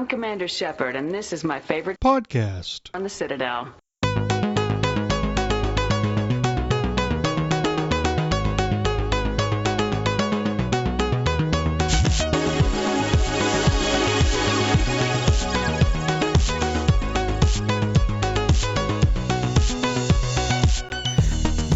I'm Commander Shepard, and this is my favorite podcast on the Citadel.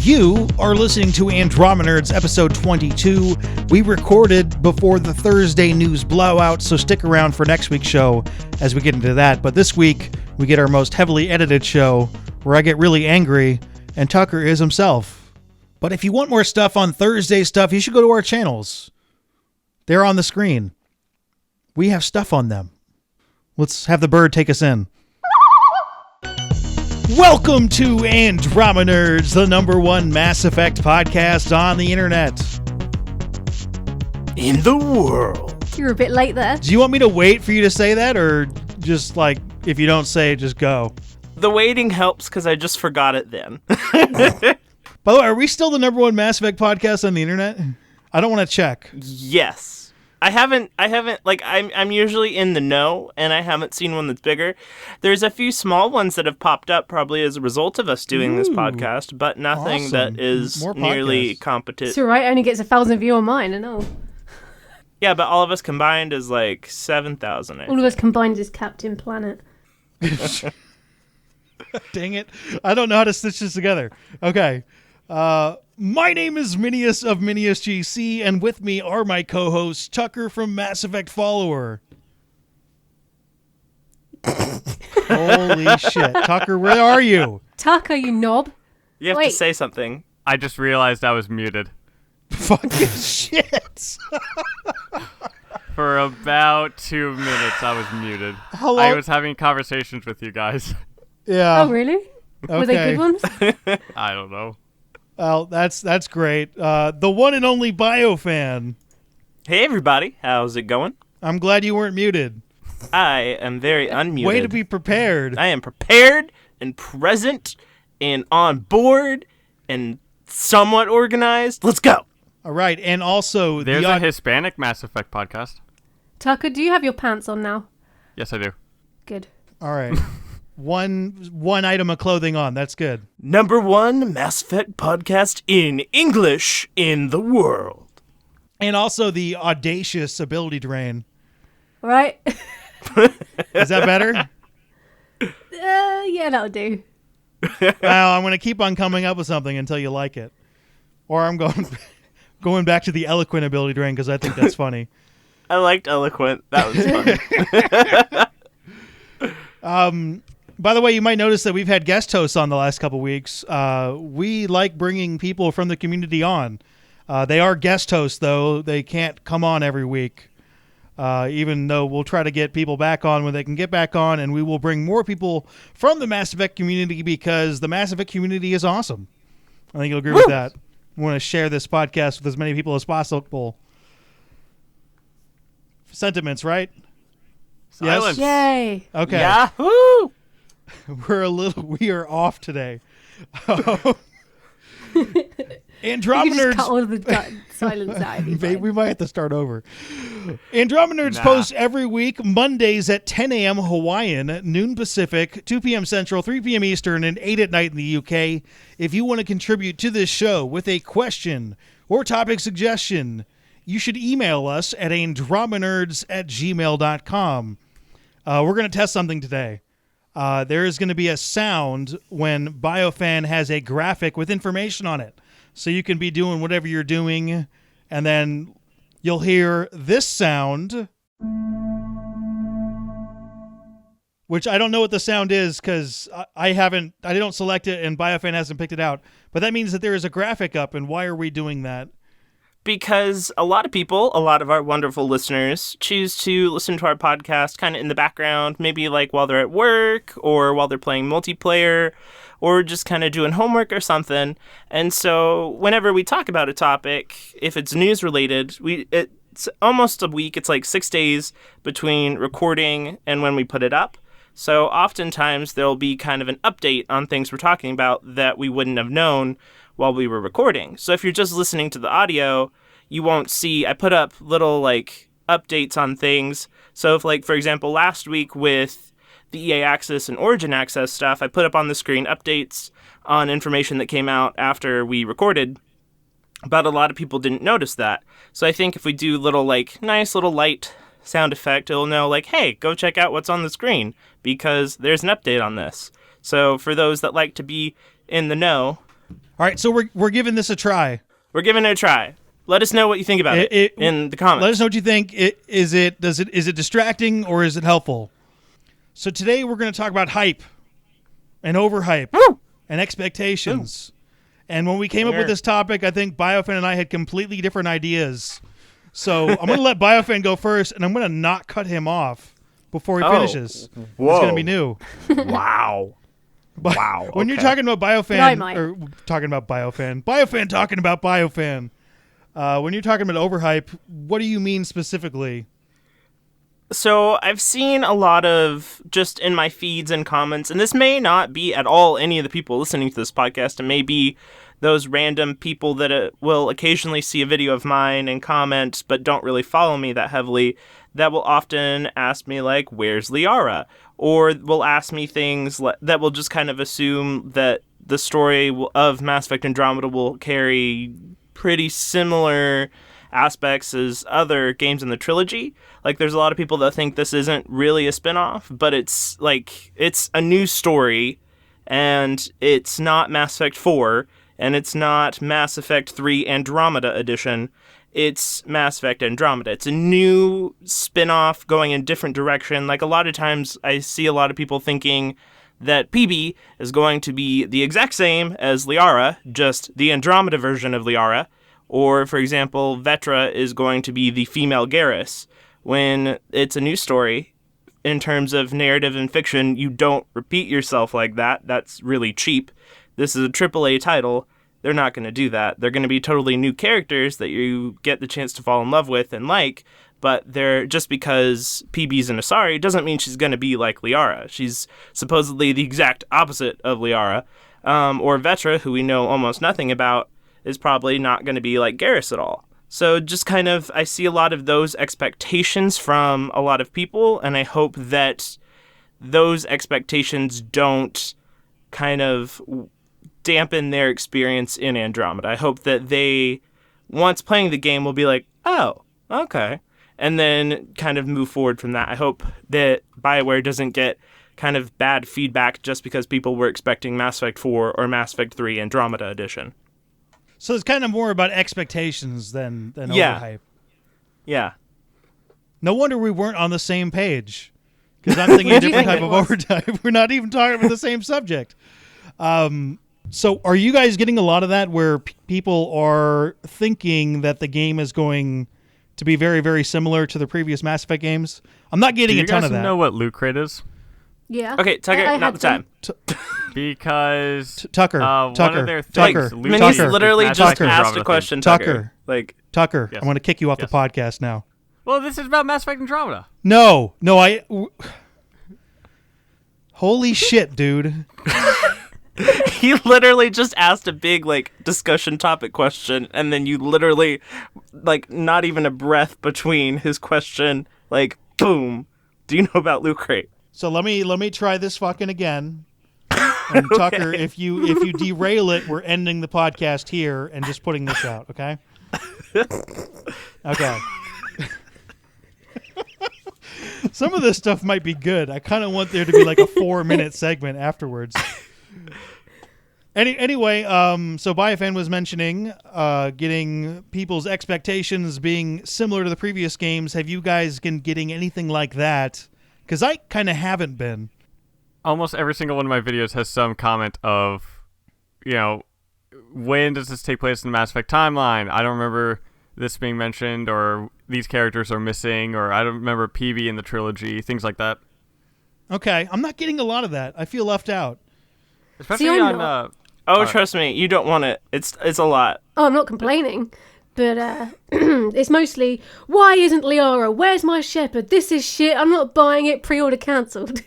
You are listening to Andromenerds episode 22. We recorded before the Thursday news blowout, so stick around for next week's show as we get into that. But this week, we get our most heavily edited show, where I get really angry, and Tucker is himself. But if you want more stuff on Thursday stuff, you should go to our channels. They're on the screen. We have stuff on them. Let's have the bird take us in. Welcome to Andromenerds, the #1 Mass Effect podcast on the internet. In the world. You were a bit late there. Do you want me to wait for you to say that, or just like, if you don't say it, just go? The waiting helps because I just forgot it then. By the way, are we still the #1 Mass Effect podcast on the internet? I don't want to check. Yes. I haven't, like, I'm usually in the know, and I haven't seen one that's bigger. There's a few small ones that have popped up probably as a result of us doing this podcast, but nothing awesome. that is nearly competent. It's alright, only gets 1,000 views on mine, I know. Yeah, but all of us combined is like 7,000. All of us combined is Captain Planet. Dang it. I don't know how to stitch this together. Okay. My name is Minius of Minius GC, and with me are my co-hosts, Tucker from Mass Effect Follower. Holy shit. Tucker, where are you? Tucker, you knob. You have to say something. I just realized I was muted. Fucking shit. For about 2 minutes, I was muted. How long? I was having conversations with you guys. Yeah. Oh, really? Okay. Were they good ones? I don't know. Well, that's great. The one and only BioFan. Hey, everybody. How's it going? I'm glad you weren't muted. I am very unmuted. Way to be prepared. I am prepared and present and on board and somewhat organized. Let's go. All right, and also There's a Hispanic Mass Effect podcast. Tucker, do you have your pants on now? Yes, I do. Good. All right. one item of clothing on. That's good. #1 Mass Effect podcast in English in the world. And also the audacious AbilityDrain. Right? Is that better? Yeah, that'll do. Well, I'm going to keep on coming up with something until you like it. Or I'm going back to the eloquent AbilityDrain because I think that's funny. I liked eloquent. That was fun. By the way, you might notice that we've had guest hosts on the last couple weeks. We like bringing people from the community on. They are guest hosts, though. They can't come on every week, even though we'll try to get people back on when they can get back on, and we will bring more people from the Mass Effect community because the Mass Effect community is awesome. I think you'll agree with that. We want to share this podcast with as many people as possible. Sentiments, right? Silence. Yay. Okay. Yahoo! We are off today. You just Andromenerds. cut all of the silence out. We might have to start over. Andromenerds posts every week, Mondays at 10 a.m. Hawaiian, noon Pacific, 2 p.m. Central, 3 p.m. Eastern, and 8 at night in the UK. If you want to contribute to this show with a question or topic suggestion, you should email us at andromenerds@gmail.com. We're going to test something today. There is going to be a sound when BioFan has a graphic with information on it. So you can be doing whatever you're doing, and then you'll hear this sound, which I don't know what the sound is because I don't select it and BioFan hasn't picked it out. But that means that there is a graphic up, and why are we doing that? Because a lot of people, a lot of our wonderful listeners, choose to listen to our podcast kind of in the background, maybe like while they're at work or while they're playing multiplayer or just kind of doing homework or something. And so whenever we talk about a topic, if it's news related, it's almost a week. It's like 6 days between recording and when we put it up. So oftentimes there'll be kind of an update on things we're talking about that we wouldn't have known while we were recording. So if you're just listening to the audio, you won't see, I put up little like updates on things. So if, like, for example, last week with the EA Access and Origin Access stuff, I put up on the screen updates on information that came out after we recorded, but a lot of people didn't notice that. So I think if we do little, like, nice little light sound effect, it'll know, like, hey, go check out what's on the screen, because there's an update on this. So for those that like to be in the know... All right, so we're giving this a try. We're giving it a try. Let us know what you think about it in the comments. Let us know what you think. Is it distracting or is it helpful? So today we're going to talk about hype and overhype and expectations. And when we came up with this topic, I think BioFan and I had completely different ideas. So I'm going to let BioFan go first, and I'm going to not cut him off before he finishes. Whoa. It's going to be new. Wow. Wow. When you're talking about BioFan, or talking about BioFan talking about BioFan, when you're talking about overhype, what do you mean specifically? So I've seen a lot of, just in my feeds and comments, and this may not be at all any of the people listening to this podcast, it may be those random people that will occasionally see a video of mine and comment, but don't really follow me that heavily, that will often ask me, like, where's Liara? Or will ask me things that will just kind of assume that the story of Mass Effect Andromeda will carry pretty similar aspects as other games in the trilogy. Like, there's a lot of people that think this isn't really a spin-off, but it's a new story, and it's not Mass Effect 4, and it's not Mass Effect 3 Andromeda Edition. It's Mass Effect Andromeda. It's a new spin-off going in a different direction. Like, a lot of times I see a lot of people thinking that PB is going to be the exact same as Liara, just the Andromeda version of Liara. Or, for example, Vetra is going to be the female Garrus. When it's a new story, in terms of narrative and fiction, you don't repeat yourself like that. That's really cheap. This is a AAA title. They're not going to do that. They're going to be totally new characters that you get the chance to fall in love with and like, but they're just because PB's an Asari doesn't mean she's going to be like Liara. She's supposedly the exact opposite of Liara. Or Vetra, who we know almost nothing about, is probably not going to be like Garrus at all. So just kind of, I see a lot of those expectations from a lot of people, and I hope that those expectations don't kind of dampen their experience in Andromeda. I hope that they, once playing the game, will be like, oh, okay, and then kind of move forward from that. I hope that BioWare doesn't get kind of bad feedback just because people were expecting Mass Effect 4 or Mass Effect 3 Andromeda Edition. So it's kind of more about expectations than overhype. Yeah. No wonder we weren't on the same page, because I'm thinking a different type of overhype. We're not even talking about the same subject. So are you guys getting a lot of that where people are thinking that the game is going to be very, very similar to the previous Mass Effect games? I'm not getting a ton of that. Do you guys know what loot crate is? Yeah. Okay, Tucker, not the time. Because Tucker, one of their Tucker, things, Minius literally just asked a question, Tucker. Tucker, I'm going to kick you off the podcast now. Well, this is about Mass Effect Andromeda. No, holy shit, dude. He literally just asked a big, discussion topic question, and then you literally, not even a breath between his question, boom. Do you know about Loot Crate? So let me try this fucking again. And Tucker, if you derail it, we're ending the podcast here and just putting this out, okay? Okay. Some of this stuff might be good. I kind of want there to be like a 4-minute segment afterwards. Anyway, so BioFan was mentioning getting people's expectations being similar to the previous games. Have you guys been getting anything like that? Because I kind of haven't been. Almost every single one of my videos has some comment of, when does this take place in the Mass Effect timeline? I don't remember this being mentioned, or these characters are missing, or I don't remember PB in the trilogy, things like that. Okay, I'm not getting a lot of that. I feel left out. Especially on... trust me, you don't want it. It's a lot. Oh, I'm not complaining, but it's mostly, why isn't Liara? Where's my Shepard? This is shit. I'm not buying it. Pre-order cancelled.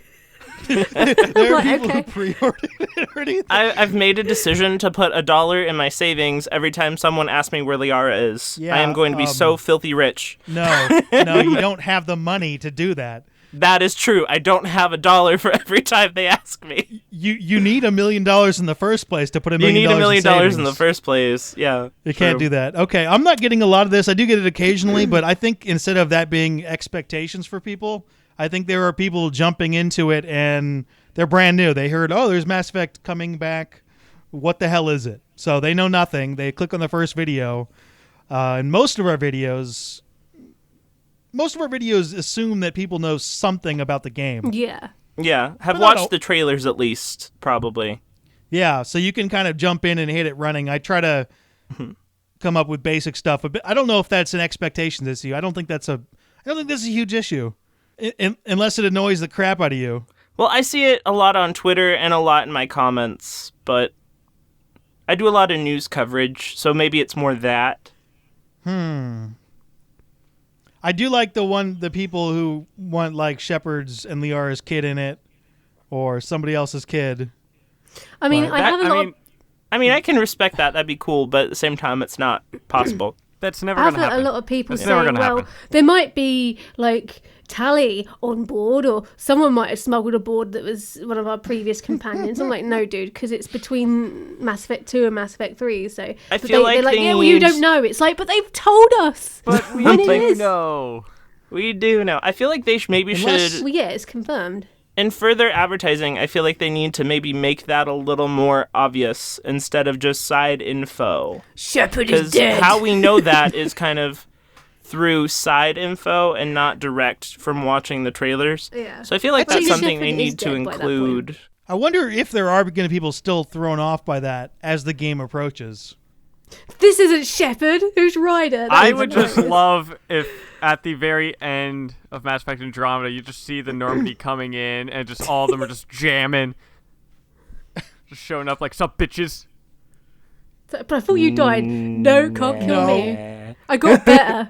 There are Right, people okay. who pre-ordered it already. I've made a decision to put $1 in my savings every time someone asks me where Liara is. Yeah, I am going to be so filthy rich. No, you don't have the money to do that. That is true. I don't have $1 for every time they ask me. You need $1 million in the first place to put $1 You million. need $1 million savings. in the first place. Yeah. You can't do that. Okay, I'm not getting a lot of this. I do get it occasionally, but I think instead of that being expectations for people, I think there are people jumping into it and they're brand new. They heard, oh, there's Mass Effect coming back. What the hell is it? So they know nothing. They click on the first video, and most of our videos assume that people know something about the game. Yeah. Yeah. Have But not all- watched the trailers at least, probably. Yeah, so you can kind of jump in and hit it running. I try to come up with basic stuff, but I don't know if that's an expectations issue. I don't think this is a huge issue, unless it annoys the crap out of you. Well, I see it a lot on Twitter and a lot in my comments, but I do a lot of news coverage, so maybe it's more that. I do like the people who want like Shepard's and Liara's kid in it, or somebody else's kid. I mean, But I have a lot. I mean, I can respect that. That'd be cool, but at the same time, it's not possible. That's never I going have to happen. a lot of people That's never saying, gonna well, happen. there might be like Tally on board, or someone might have smuggled aboard that was one of our previous companions. I'm like, no, dude, because it's between Mass Effect 2 and Mass Effect 3. So I but feel like they're like, they yeah, well, you need- don't know. It's like, but they've told us. But we when it do is. know. We do know. I feel like they maybe Unless- should, Well, yeah, it's confirmed. in further advertising, I feel like they need to maybe make that a little more obvious instead of just side info. Shepard is Because dead. how we know that is kind of through side info and not direct from watching the trailers. Yeah. So I feel like That's that's actually- something they Shepard is need to dead by that point. include. I wonder if there are going to be people still thrown off by that as the game approaches. This isn't Shepard. Who's Ryder? That I was would just hilarious. love if at the very end of Mass Effect Andromeda, you just see the Normandy coming in and just all of them are just jamming. Just showing up like, sup, bitches. But I thought you died. No, can't kill No. me. I got better.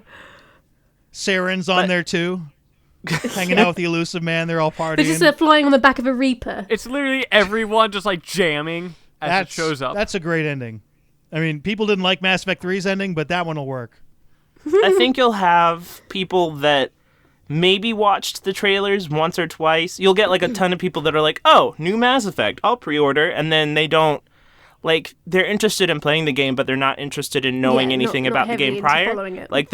Saren's on there too, hanging out with the elusive man. They're all partying. They're just flying on the back of a Reaper. It's literally everyone just like jamming as it shows up. That's a great ending. I mean, people didn't like Mass Effect 3's ending, but that one will work. I think you'll have people that maybe watched the trailers once or twice. You'll get like a ton of people that are like, oh, new Mass Effect, I'll pre-order. And then they don't, like, they're interested in playing the game, but they're not interested in knowing Yeah, anything not about the heavily game into prior. following it. Like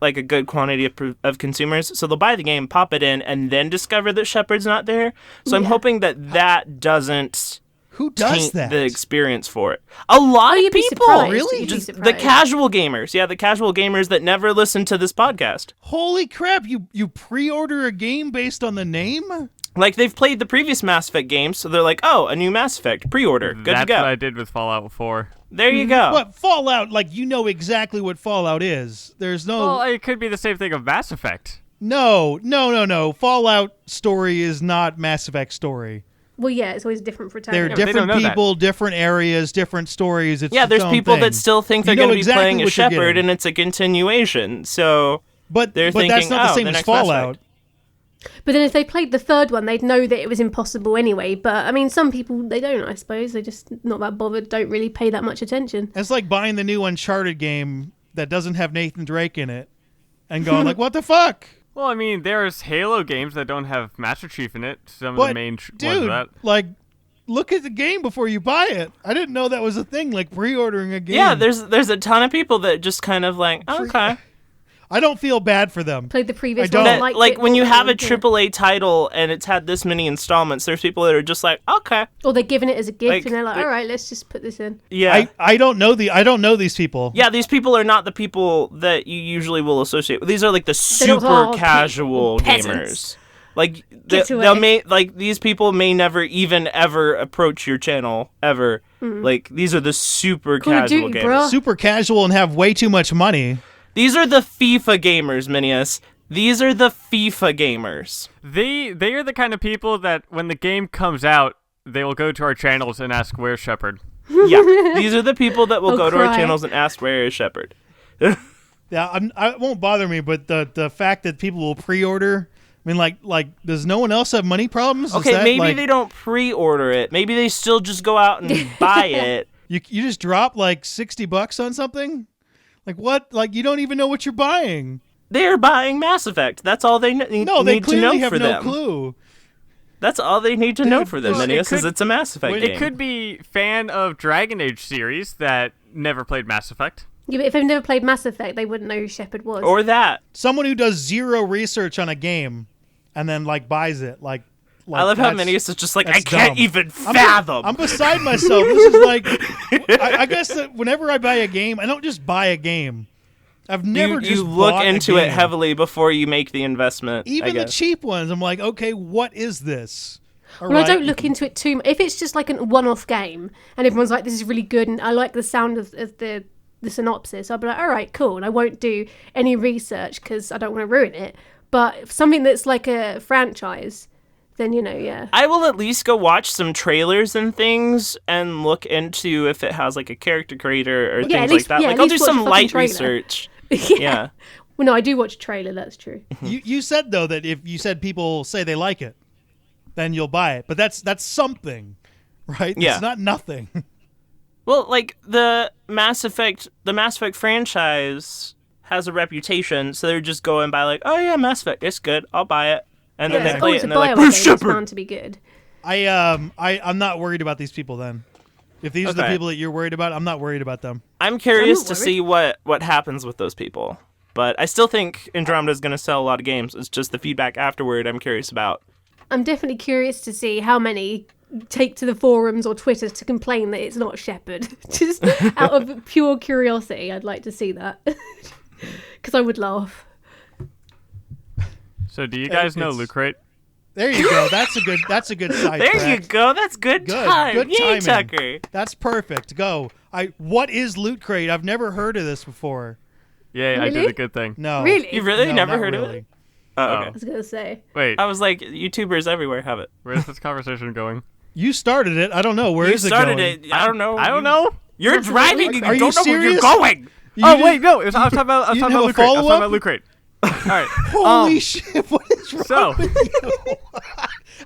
like a good quantity of consumers. So they'll buy the game, pop it in, and then discover that Shepard's not there. So I'm Yeah. hoping that doesn't Who does taint that? the experience for it. A lot Oh, of you'd be people. surprised. Really? You'd be Just the surprised. casual gamers. Yeah, the casual gamers that never listen to this podcast. Holy crap! You pre-order a game based on the name? Like, they've played the previous Mass Effect games, so they're like, oh, a new Mass Effect. Pre-order. Good That's to go. what I did with Fallout 4. There you go. What Fallout? Like you know exactly what Fallout is. There's no Well, it could be the same thing of Mass Effect. no. Fallout story is not Mass Effect story. Well, yeah, it's always different for They're Tally. they different don't know that. people, different areas, different stories. It's Yeah, its there's own people thing. that still think they're You know going to be exactly playing as what you're Shepard, getting. and it's a continuation. So But they're that's thinking, not the oh, same the as next Mass Fallout. Effect. But then if they played the third one, they'd know that it was impossible anyway. But, I mean, some people, they don't, I suppose. They're just not that bothered, don't really pay that much attention. It's like buying the new Uncharted game that doesn't have Nathan Drake in it, and going like, "What the fuck?" Well, I mean, there's Halo games that don't have Master Chief in it. Some of But the main ones of dude, that. like, look at the game before you buy it. I didn't know that was a thing. Like pre-ordering a game. Yeah, there's a ton of people that just kind of like, okay. I don't feel bad for them. Played the previous I don't. one. That, liked like it when you more, have a yeah. AAA title and it's had this many installments, there's people that are just like, okay. Or they're giving it as a gift, Like, and they're like, they- all right, let's just put this in. Yeah. I don't know these people. Yeah, these people are not the people that you usually will associate with. These are like the They're not super all casual peasants. gamers. Like Get they'll away. may like these people may never even ever approach your channel ever. Like these are the super Call of casual Duty, gamers. bruh. Super casual and have way too much money. These are the FIFA gamers, Minius. These are the FIFA gamers. They are the kind of people that when the game comes out, they will go to our channels and ask, where's Shepard? Yeah, these are the people that will Oh, go to our cry. channels and ask where is Shepard. Yeah, it won't bother me, but the fact that people will pre-order I mean, like, does no one else have money problems? Is Okay, that, maybe like, they don't pre-order it. Maybe they still just go out and buy it. you just drop like $60 on something. Like what? Like you don't even know what you're buying. They're buying Mass Effect. That's all they need No, they to know clearly have for no them. clue. That's all they need to know Dude, for them, well, Minius, is it's a Mass Effect game. It could be fan of Dragon Age series that never played Mass Effect. Yeah, but if they've never played Mass Effect, they wouldn't know who Shepard was. Or that. Someone who does zero research on a game and then like buys it. Like I love how that's- Minius is just like, I that's can't dumb. even fathom. I'm beside myself. This is like, I guess that whenever I buy a game, I don't just buy a game. I've never just you look bought a into it game. heavily before you make the investment. I Even the guess. cheap ones, I'm like, okay, what is this? All Well, I right. don't look into it too much. If it's just like a one-off game and everyone's like, this is really good and I like the sound of the synopsis, I'll be like, all right, cool. And I won't do any research because I don't want to ruin it. But if something that's like a franchise, then, yeah. I will at least go watch some trailers and things and look into if it has like a character creator or Yeah, at things least- like that. yeah, Like at I'll do least watch a some fucking light trailer. research. yeah. Yeah. Well, no, I do watch a trailer, that's true. You said though that if you said people say they like it, then you'll buy it. But that's something, right? Yeah. It's not nothing. Well, like the Mass Effect franchise has a reputation, so they're just going by like, oh yeah, Mass Effect, it's good, I'll buy it, and then Yeah. they Oh, play it's it a and they're like, BioWare Bruce game, it's Shepard. bound to be good. I'm not worried about these people then. If these are the Okay. people that you're worried about, I'm not worried about them. I'm curious I'm to not see what happens with those people, but I still think Andromeda is going to sell a lot of games. It's just the feedback afterward I'm curious about. I'm definitely curious to see how many take to the forums or Twitter to complain that it's not Shepard. Just out of pure curiosity, I'd like to see that. Because I would laugh. So do you guys know It's- Loot Crate? There you go. That's a good side There track. you go. That's good Good. time. Good Yay, timing. Tucker. That's perfect. Go. What is Loot Crate? I've never heard of this before. Yeah, I did Really? a good thing. No. Really? You really No, never not heard of really. it? Oh, okay. I was going to say. Wait, I was like, YouTubers everywhere have it. where's this conversation going? You started it. I don't know. Where You is started it it. I don't know. I don't know. You're That's driving really- and Are you you don't know where you're serious? going. You Oh just- wait, no. I was talking about You Loot didn't have a Crate. I was talking follow-up? about Loot Crate. All right. Holy shit! What is wrong So- with you?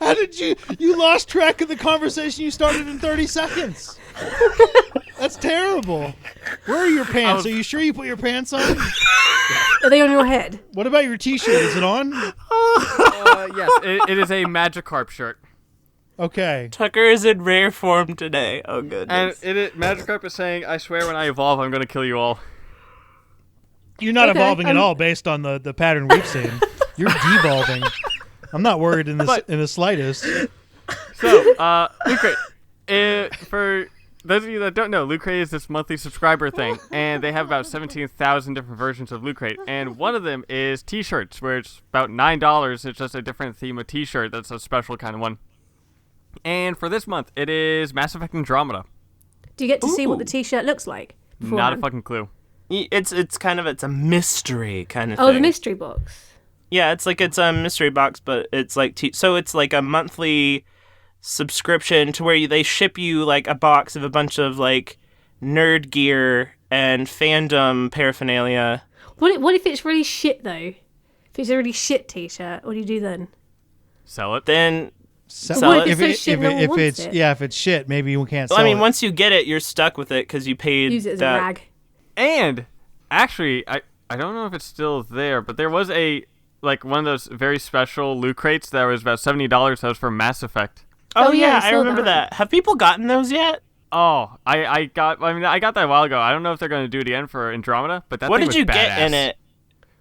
How did you lost track of the conversation you started in 30 seconds? That's terrible. Where are your pants? Are you sure you put your pants on? Are they on your head? What about your t-shirt? Is it on? Yes, it is a Magikarp shirt, Okay. Tucker is in rare form today. Oh, and goodness. Magikarp is saying, "I swear, when I evolve, I'm going to kill you all." You're not Okay, evolving at all based on the pattern we've seen. You're devolving. I'm not worried in the slightest. So, Loot Crate. For those of you that don't know, Loot Crate is this monthly subscriber thing, and they have about 17,000 different versions of Loot Crate, and one of them is T-shirts, where it's about $9. It's just a different theme of T-shirt. That's a special kind of one. And for this month, it is Mass Effect Andromeda. Do you get to see what Ooh. the t-shirt looks like? Not a beforehand? fucking clue. It's a mystery kind of Oh, thing. the mystery box. Yeah, it's a mystery box, but it's like so it's like a monthly subscription to where they ship you like a box of a bunch of like nerd gear and fandom paraphernalia. What if it's really shit, though? If it's a really shit t-shirt, what do you do then? Sell it. Then So what if it's so shit, no one wants it's it? if it's shit, maybe we can't sell I mean, it. once you get it, you're stuck with it because you paid Use it as that. a rag. And actually, I don't know if it's still there, but there was one of those very special Loot Crates that was about $70. That was for Mass Effect. Oh, Oh, yeah, yeah, I I saw remember that. that. Have people gotten those yet? Oh, I got that a while ago. I don't know if they're going to do it again for Andromeda, but that What thing did was you get in badass. it?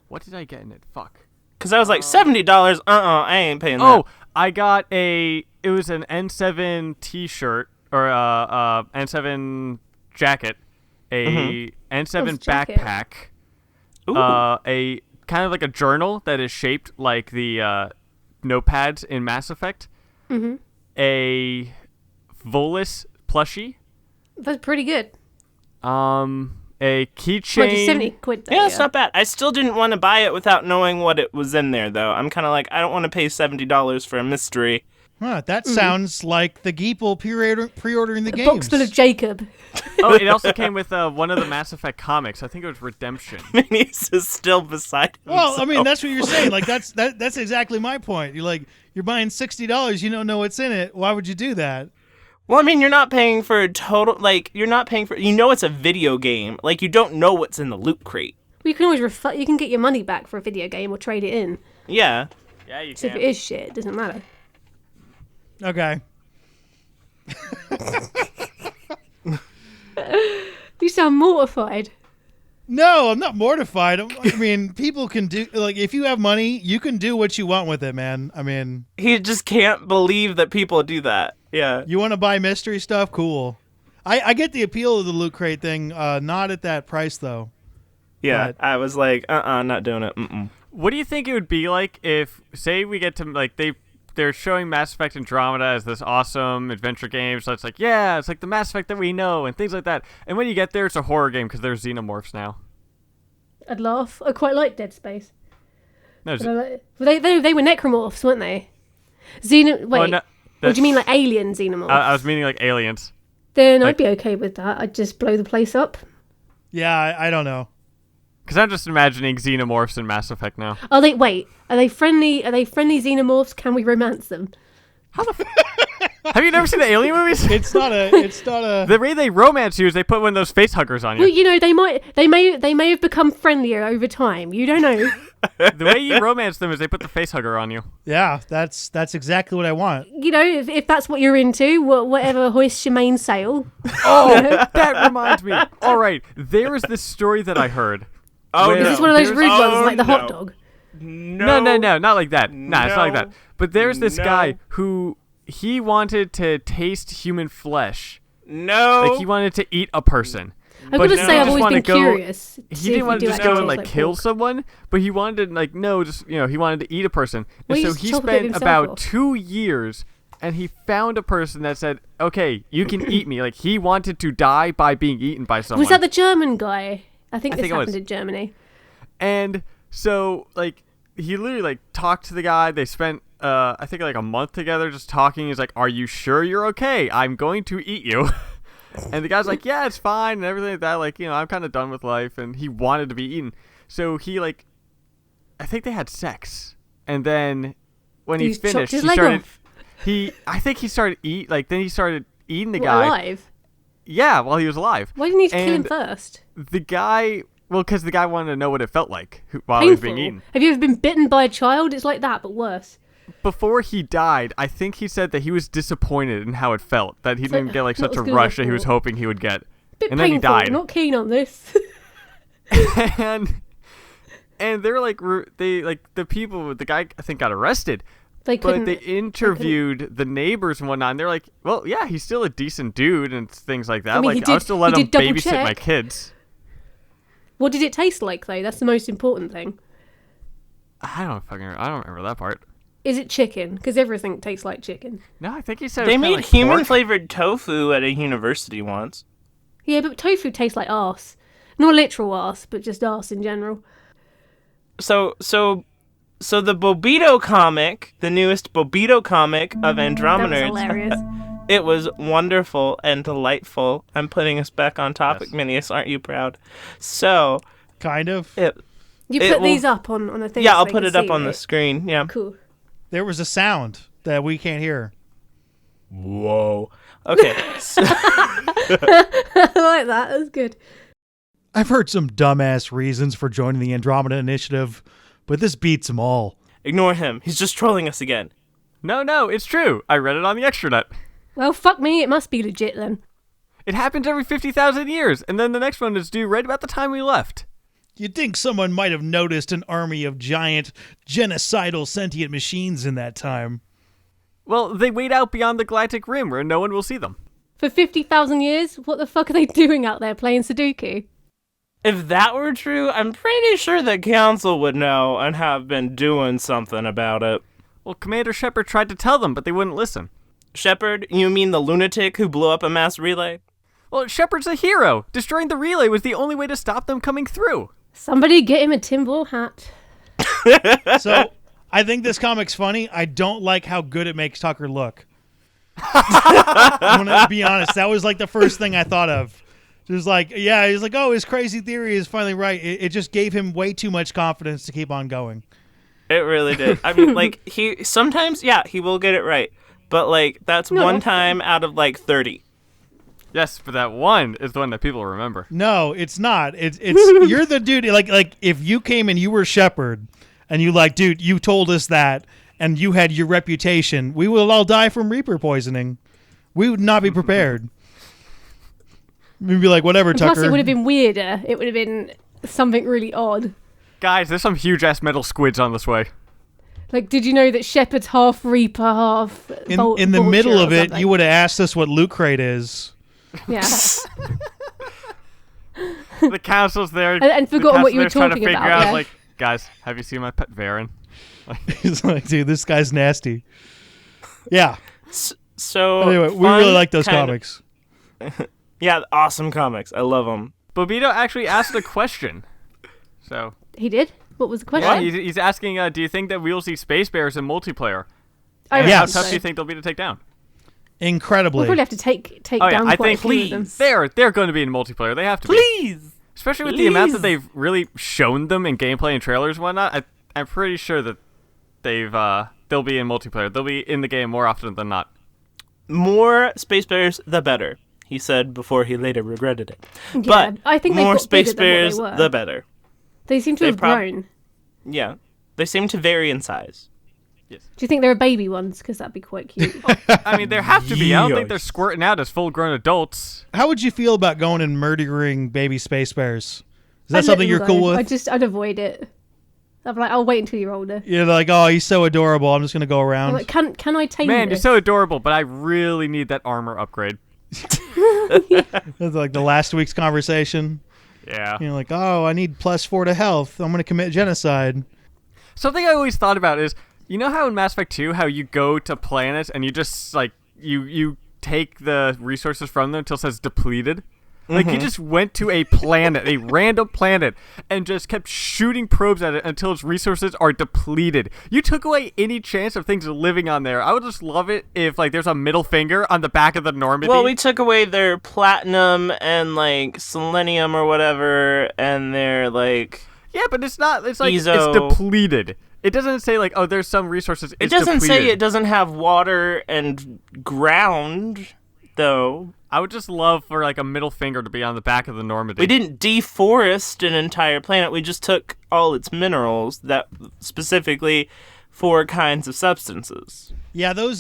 What did I get in it? Fuck. Because I was like $70. I ain't paying that. Oh, I got it was an N7 T-shirt or N7 jacket, a N7 What's jacket? backpack, Ooh. a kind of like a journal that is shaped like the notepads in Mass Effect, a Volus plushie, That's pretty good. a Well, just keychain. 70 quid, though. Yeah, it's not bad. I still didn't want to buy it without knowing what it was in there, though. I'm kind of like, I don't want to pay $70 for a mystery. Huh, that sounds like the Geeple pre-ordering the games. Box full of Jacob. Oh, it also came with one of the Mass Effect comics. I think it was Redemption. Minius is still beside himself. Well, I mean, that's what you're saying. Like, that's exactly my point. You're buying $60. You don't know what's in it. Why would you do that? Well, I mean, you're not paying for a total, you're not paying for, it's a video game. Like, you don't know what's in the loot crate. Well, you can always you can get your money back for a video game or trade it in. Yeah. Yeah, you So can. if it is shit, it doesn't matter. Okay. You sound mortified. No, I'm not mortified. I mean, people can do, if you have money, you can do what you want with it, man. I mean, He just can't believe that people do that. Yeah. you want to buy mystery stuff? Cool. I get the appeal of the loot crate thing, not at that price, though. Yeah. But- I was like, not doing it. Mm-mm. What do you think it would be like if, say, we get to, they're showing Mass Effect Andromeda as this awesome adventure game, so it's like, yeah, it's like the Mass Effect that we know, and things like that. And when you get there, it's a horror game because there's xenomorphs now. I'd laugh. I quite like Dead Space. No, They were necromorphs, weren't they? Wait, no, what do you mean, like alien xenomorphs? I was meaning like aliens. Then I'd be okay with that. I'd just blow the place up. Yeah, I don't know. Because I'm just imagining xenomorphs in Mass Effect now. Are they friendly? Are they friendly xenomorphs? Can we romance them? Have you never seen the Alien movies? It's not a. The way they romance you is they put one of those face huggers on Well, you. they may have become friendlier over time. You don't know. The way you romance them is they put the face hugger on you. Yeah, that's exactly what I want. If that's what you're into, whatever hoists your mainsail. Oh, that reminds me. All right, there is this story that I heard. Oh, where no. Is this one of those there's- rude ones, Oh, like the hot no. dog? No, not like that. Nah, it's not like that. But there's this No. guy who he wanted to taste human flesh. No. Like he wanted to eat a person. I'm But gonna he say just I've always wanna been go- curious. to He see if didn't want to do just go actually and taste like kill pork. someone, but he wanted to he wanted to eat a person. Well, And he so just he chop a bit of spent himself about off. 2 years and he found a person that said, "Okay, you can eat me." Like he wanted to die by being eaten by someone. Was that the German guy? I think I this think it happened was. in Germany. And so he literally talked to the guy. They spent I think a month together just talking. He's like, "Are you sure you're okay? I'm going to eat you." And the guy's like, "Yeah, it's fine," and everything like that. I'm kind of done with life, and he wanted to be eaten. So he I think they had sex, and then when he He chopped finished, his he leg started. off. I think he started then he started eating the What, guy. alive? Yeah, while he was alive. Why didn't he kill him And first? The guy, because the guy wanted to know what it felt like while he was Painful. being eaten. Have you ever been bitten by a child? It's like that, but worse. Before he died, I think he said that he was disappointed in how it felt, that he It's didn't like, get not such as a good as I rush that he was thought. hoping he would get. Bit And painful. then he died. Not keen on this. and they're the people, the guy I think got arrested, They couldn't. but they interviewed the neighbors and whatnot, and they're like, well, yeah, he's still a decent dude and things like that. I mean, I'll still let he him did double babysit my check. kids. What did it taste like, though? That's the most important thing. I don't remember that part. Is it chicken? Because everything tastes like chicken. No, I think he said it They was kinda made like human pork. flavored tofu at a university once. Yeah, but tofu tastes like arse. Not literal arse, but just arse in general. So the Bobito comic, the newest Bobito comic of That was Andromenerds, hilarious. it was wonderful and delightful. I'm putting us back on topic, Yes. Minius. Aren't you proud? So, Kind of. You It put will- these up on a thing. yeah, so I'll they put can it up see on the it. screen. Yeah. Cool. There was a sound that we can't hear. Whoa. Okay. So, I like that. That's good. I've heard some dumbass reasons for joining the Andromeda Initiative, but this beats them all. ignore him. He's just trolling us again. No, it's true. I read it on the extranet. Well, fuck me. It must be legit then. It happens every 50,000 years, and then the next one is due right about the time we left. You'd think someone might have noticed an army of giant, genocidal sentient machines in that time. Well, they wait out beyond the galactic rim where no one will see them. For 50,000 years, what the fuck are they doing out there playing Sudoku? If that were true, I'm pretty sure the council would know and have been doing something about it. Well, Commander Shepard tried to tell them, but they wouldn't listen. Shepard, you mean the lunatic who blew up a mass relay? Well, Shepard's a hero. Destroying the relay was the only way to stop them coming through. Somebody get him a tinfoil hat. So, I think this comic's funny. I don't like how good it makes Tucker look. I'm gonna be honest. That was like the first thing I thought of. Just like, yeah, he's like, oh, his crazy theory is finally right. It just gave him way too much confidence to keep on going. It really did. I mean, like, he sometimes, he will get it right. But, like, that's one time out of, like, 30. Yes, but that one is the one that people remember. No, it's not. It's you're the dude. Like if you came and you were Shepard, and you like, dude, you told us that, and you had your reputation, we will all die from Reaper poisoning. We would not be prepared. We'd be like, whatever, Tucker. Plus, it would have been weirder. It would have been something really odd. Guys, there's some huge-ass metal squids on this way. Like, did you know that Shepard's half Reaper, half in the middle of it, you would have asked us what Loot Crate is. Yeah. The council's there. And forgotten what you were trying to talking figure about. out, like, guys, have you seen my pet Varen? He's like, dude, this guy's nasty. Yeah. So anyway, we really like those comics. Yeah, awesome comics. I love them. Bobito actually asked a question. So He did? What was the question? yeah, he's asking, do you think that we will see Space Bears in multiplayer? I Yes. How tough do you think they'll be to take down? Incredibly. We'll probably have to take down I quite think a few of them. they're going to be in multiplayer. They have to be. Please! Especially with the amount that they've really shown them in gameplay and trailers and whatnot. I'm pretty sure that they'll be in multiplayer. They'll be in the game more often than not. More Space Bears, the better, he said before he later regretted it. Yeah, But I think they've more got Space bigger than what they Bears, were. the better. They seem to They have grown. Yeah. They seem to vary in size. Do you think there are baby ones? Because that'd be quite cute. I mean, there have to be. I don't think they're Yes. squirting out as full-grown adults. How would you feel about going and murdering baby Space Bears? Is that I'd let something them you're go. cool with? I'd avoid it. I'd be like, I'll wait until you're older. You're like, oh, he's so adorable. I'm just going to go I'm around. like, can I tame Man, you're this? so adorable, but I really need that armor upgrade. That's like the last week's conversation. Yeah. You're like, oh, I need +4 to health. I'm going to commit genocide. Something I always thought about is, you know how in Mass Effect 2, how you go to planets and you just, like, you take the resources from them until it says depleted? Like, you just went to a planet, a random planet, and just kept shooting probes at it until its resources are depleted. You took away any chance of things living on there. I would just love it if, like, there's a middle finger on the back of the Normandy. Well, we took away their platinum and, like, selenium or whatever, and their, like... Yeah, but it's not. It's like Ezo. it's depleted. It doesn't say, like, oh, there's some resources. It doesn't say it doesn't have water and ground, though. I would just love for, like, a middle finger to be on the back of the Normandy. We didn't deforest an entire planet. We just took all its minerals, that specifically 4 kinds of substances. Yeah, those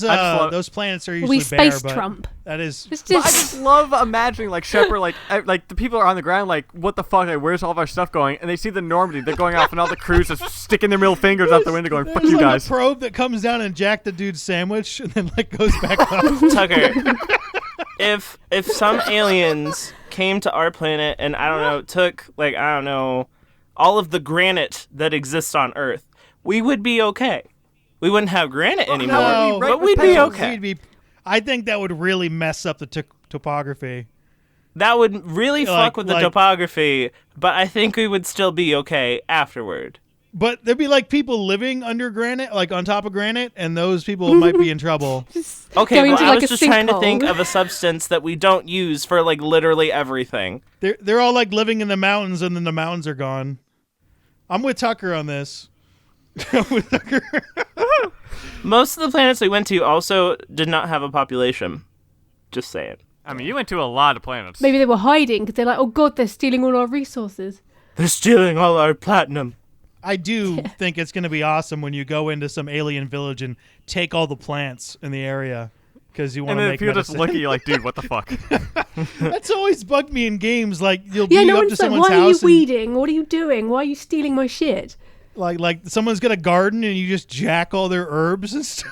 planets are usually We bare, space but Trump. that is... It's But I just just love imagining, like, Shepard, like the people are on the ground, like, what the fuck, like, where's all of our stuff going? And they see the Normandy, they're going off, and all the crews are sticking their middle fingers out the window going, fuck There's you like guys. a probe that comes down and jack the dude's sandwich and then like goes back up. Tucker, if some aliens came to our planet and, I don't know, took, like, I don't know, all of the granite that exists on Earth, we would be okay. We wouldn't have granite anymore, no, but we'd be okay. I think that would really mess up the topography. That would really Like- fuck with the like- topography, but I think we would still be okay afterward. But there'd be like people living under granite, like on top of granite, and those people might be in trouble. Okay, Going well, to, I like, was a just trying to sinkhole. think of a substance that we don't use for, like, literally everything. They're all like living in the mountains, and then the mountains are gone. I'm with Tucker on this. I'm with Tucker. Most of the planets we went to also did not have a population. Just saying. I mean, you went to a lot of planets. maybe they were hiding because they're like, oh god, they're stealing all our resources. They're stealing all our platinum. I do think it's going to be awesome when you go into some alien village and take all the plants in the area because you want And to then make people just medicine. look at you like, dude, what the fuck? That's always bugged me in games. Like you'll Yeah, be no up to one's like, someone's why are you house and weeding? What are you doing? Why are you stealing my shit? like someone's got a garden and you just jack all their herbs and stuff.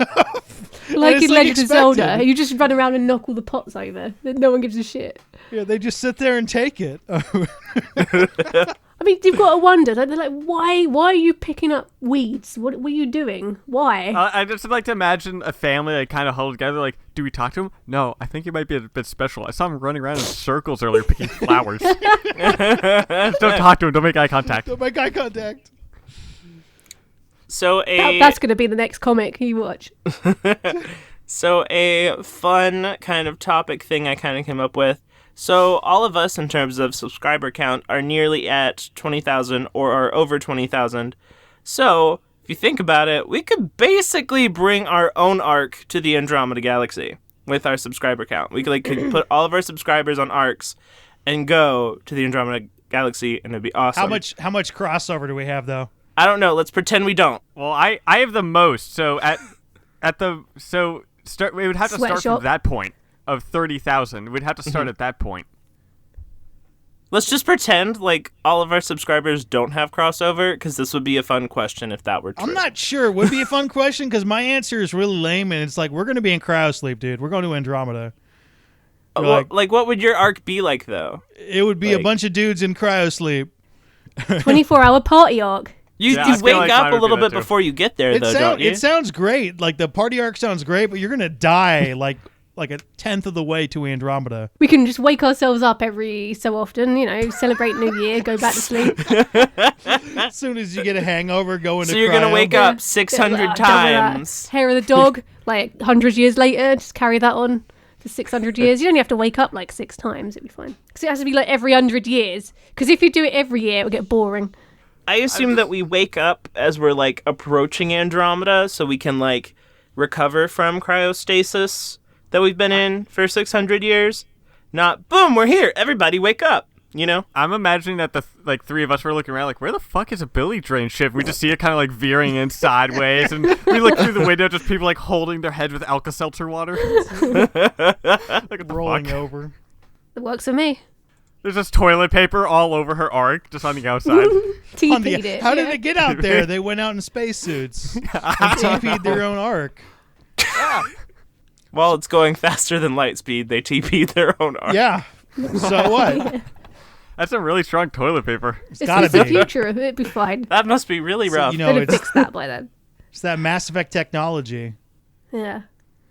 Like And it's, in Legend of expected. Zelda, you just run around and knock all the pots over. No one gives a shit. Yeah, they just sit there and take it. I mean, you've got to wonder. Like, they're like, why are you picking up weeds? What were you doing? Why? I just like to imagine a family like kind of huddled together. Like, do we talk to him? No, I think he might be a bit special. I saw him running around in circles earlier picking flowers. Don't talk to him. Don't make eye contact. Don't make eye contact. So That's going to be the next comic you watch. So a fun kind of topic thing I kind of came up with. So all of us, in terms of subscriber count, are nearly at 20,000 or are over 20,000. So if you think about it, we could basically bring our own arc to the Andromeda Galaxy with our subscriber count. We could put all of our subscribers on arcs and go to the Andromeda Galaxy, and it'd be awesome. How much crossover do we have, though? I don't know. Let's pretend we don't. Well, I have the most. So we would have to start Sweatshop. from that point of 30,000. We'd have to start at that point. Let's just pretend like all of our subscribers don't have crossover, because this would be a fun question if that were true. I'm not sure. It would be a fun question because my answer is really lame, and it's like, we're going to be in cryosleep, dude. We're going to Andromeda. Well, like, what would your arc be like, though? It would be a bunch of dudes in cryosleep. 24-hour party arc. You I feel wake like up mine a would little be that bit too. before you get there, though, don't you? It sounds great. Like, the party arc sounds great, but you're going to die like a tenth of the way to Andromeda. We can just wake ourselves up every so often, celebrate New Year, go back to sleep. As soon as you get a hangover, go into So you're going to wake Yeah. up 600 Double that. times. Hair of the dog, like 100 years later, just carry that on for 600 years. You only have to wake up like 6 times, it'd be fine. Because it has to be like every 100 years. Because if you do it every year, it'll get boring. I assume that we wake up as we're, like, approaching Andromeda, so we can, like, recover from cryostasis that we've been in for 600 years. Not, boom, we're here, everybody wake up, I'm imagining that the three of us were looking around like, where the fuck is AbilityDrain ship? We just see it kind of like veering in sideways, and we look through the window, just people like holding their heads with Alka-Seltzer water. Like, rolling over. It works for me. There's just toilet paper all over her arc, just on the outside. TP'd it. How did yeah. it get out there? They went out in spacesuits and TP'd their own arc. While it's going faster than light speed, they TP'd their own arc. Yeah. So what? That's some really strong toilet paper. It's It's gotta the be. future of it. It'd be fine. That must be really rough. They'd have fixed that by then. It's that Mass Effect technology. Yeah.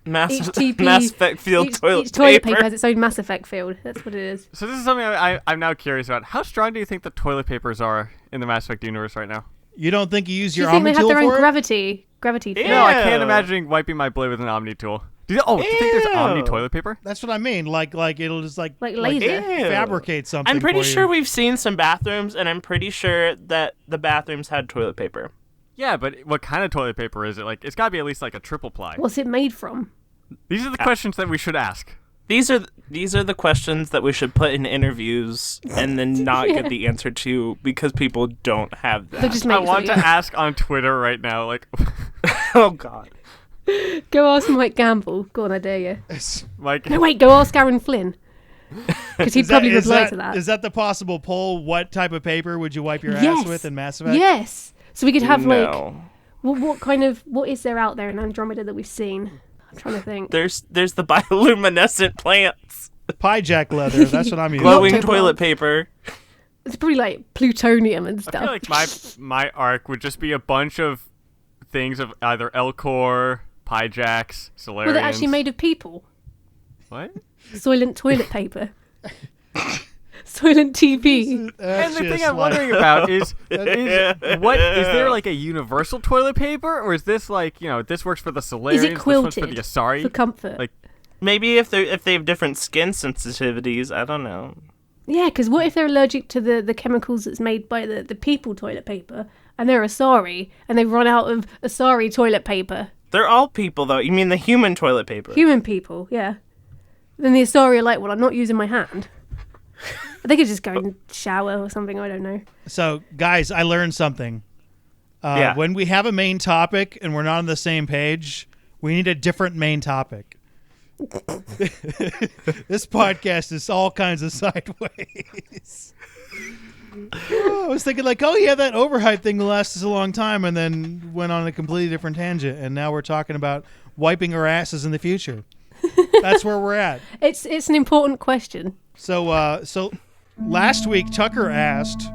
Mass Each TP, Effect field each toilet toilet paper. paper has its own Mass Effect field. That's what it is. So this is something I'm now curious about. How strong do you think the toilet papers are in the Mass Effect universe right now? You don't think you use Do you your think they Omni have tool their for own it? gravity field? No, I Ew. can't imagine wiping my blade with an Omni tool. Do you think there's Omni Ew. toilet paper? That's what I mean. Like it'll just like laser. Ew. fabricate something. I'm pretty for sure you. we've seen some bathrooms, and I'm pretty sure that the bathrooms had toilet paper. Yeah, but what kind of toilet paper is it? Like, it's got to be at least like a triple ply. What's it made from? These are the questions that we should ask. These are the questions that we should put in interviews and then not Yeah. get the answer to because people don't have They that. just I make want to something up. ask on Twitter right now, like, Oh God. Go ask Mike Gamble. Go on, I dare you. Mike. No, wait, go ask Aaron Flynn. Because he'd probably reply to that. Is that the possible poll? What type of paper would you wipe your Yes. ass with in Mass Effect? Yes. So we could have like, No. what is there out there in Andromeda that we've seen? I'm trying to think. There's the bioluminescent plants, Pie jack leather. That's what I'm using. glowing Octoblock. toilet paper. It's probably like plutonium and I stuff. feel like my arc would just be a bunch of things of either Elcor, Pyjax, Solarians. well, they're actually made of people. What? Soylent toilet paper. Soylent TV. And the thing I'm wondering about is what is there like a universal toilet paper, or is this like, this works for the Solarians, Is it this one's for quilted the Asari? for comfort? Like, Maybe if they have different skin sensitivities, I don't know. Yeah, because what if they're allergic to the chemicals that's made by the people toilet paper, and they're Asari, and they've run out of Asari toilet paper? They're all people though. You mean the human toilet paper? Human people, yeah. Then the Asari are like, well, I'm not using my hand. They could just go and shower or something, I don't know. So, guys, I learned something. Yeah. When we have a main topic and we're not on the same page, we need a different main topic. This podcast is all kinds of sideways. I was thinking like, oh yeah, that overhype thing lasted a long time, and then went on a completely different tangent, and now we're talking about wiping our asses in the future. That's where we're at. It's an important question. So last week Tucker asked,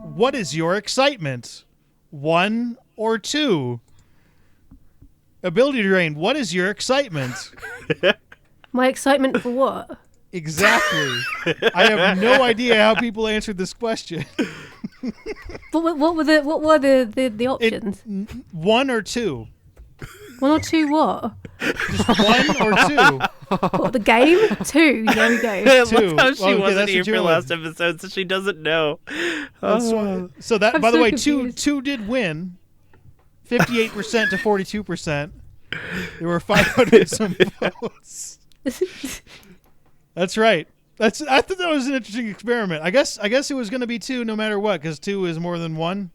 "What is your excitement? 1 or 2?" AbilityDrain, what is your excitement? My excitement for what? Exactly. I have no idea how people answered this question. What were the options? 1 or 2. 1 or 2 what? Just 1 or 2. What, the game? 2. There we go. I love Two. how she Okay, wasn't that's here what for you're last with. episode, so she doesn't know. So that, I'm by the so way, confused. two did win, 58% to 42%. There were 500 some votes. That's right. I thought that was an interesting experiment. I guess it was going to be 2 no matter what, because 2 is more than 1.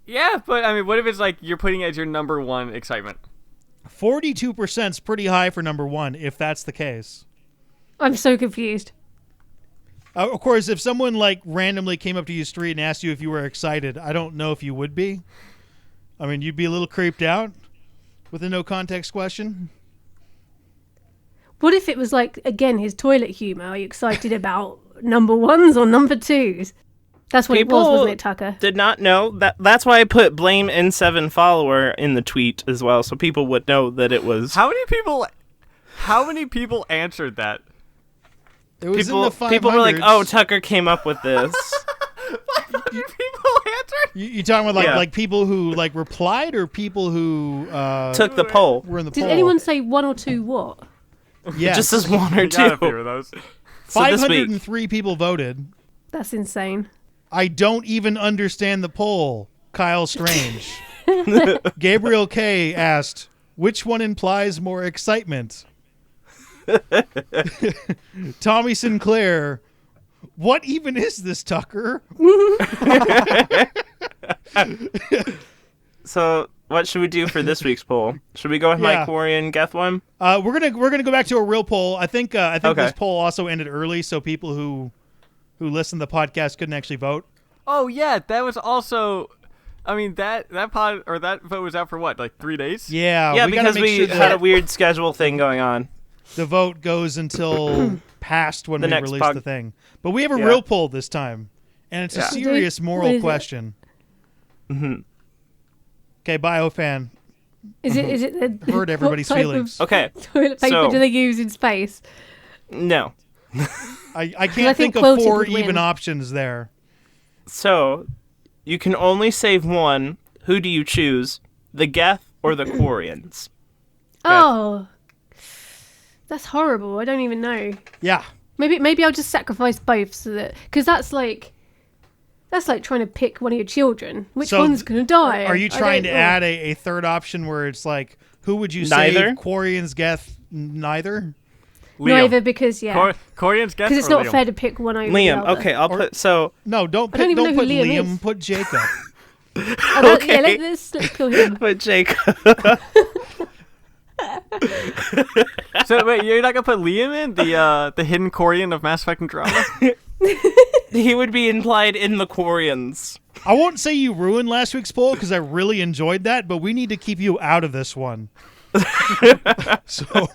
Yeah, but I mean, what if it's like you're putting it as your number 1 excitement? 42% is pretty high for number 1, if that's the case. I'm so confused. Of course, if someone like randomly came up to you street and asked you if you were excited, I don't know if you would be. I mean, you'd be a little creeped out with a no context question. What if it was like, again, his toilet humour? Are you excited about number 1s or number 2s? That's what it was, wasn't it, Tucker? Did not know that. That's why I put blame N7 follower in the tweet as well, so people would know that it was. How many people answered that? It was in People, the 500s. people were like, "Oh, Tucker came up with this." 500 people answered? You talking about Yeah. like people who like replied or people who Took the poll. were in the Did poll? anyone say 1 or 2 what? Yes. Just as 1 or You got a 2. few of those. So this week, 503 people voted. That's insane. I don't even understand the poll. Kyle Strange. Gabriel K asked, which one implies more excitement? Tommy Sinclair, what even is this, Tucker? so what should we do for this week's poll? Should we go with Yeah. my Quarian Geth one? We're gonna go back to a real poll. I think Okay. this poll also ended early, so people who listen to the podcast couldn't actually vote. Oh yeah, that was also. I mean that pod or that vote was out for what, like 3 days? Yeah, Yeah, we gotta because make we sure had that a weird schedule thing going on. the vote goes until past when The we next release the thing. But we have a Yeah. real poll this time, and it's a Yeah. serious What moral is it? question. Mm-hmm. Okay, BioFan, Is it the hurt everybody's what type feelings. of Okay, toilet paper so- do they use in space? no. I I can't think think of quilted 4 would win. even options there. So, you can only save one. Who do you choose? The Geth or the Quarians? Oh, that's horrible. I don't even know. Yeah. Maybe I'll just sacrifice both so that because that's like trying to pick one of your children. Which So one's gonna die? Are you I trying don't to know. add a third option where it's like, who would you Neither? save? Quarians, Geth, neither? Neither because Koreans guess because it's or not Liam? fair to pick one over the Liam. other. Okay, I'll put so. No, don't I don't pick, even don't know put who Liam Liam, is. put Jacob. Oh, that- Okay. yeah, let's kill him. Put Jacob. So wait, you're not gonna put Liam in the hidden Korean of Mass Effect Andromeda? He would be implied in the Quarians. I won't say you ruined last week's poll because I really enjoyed that, but we need to keep you out of this one. So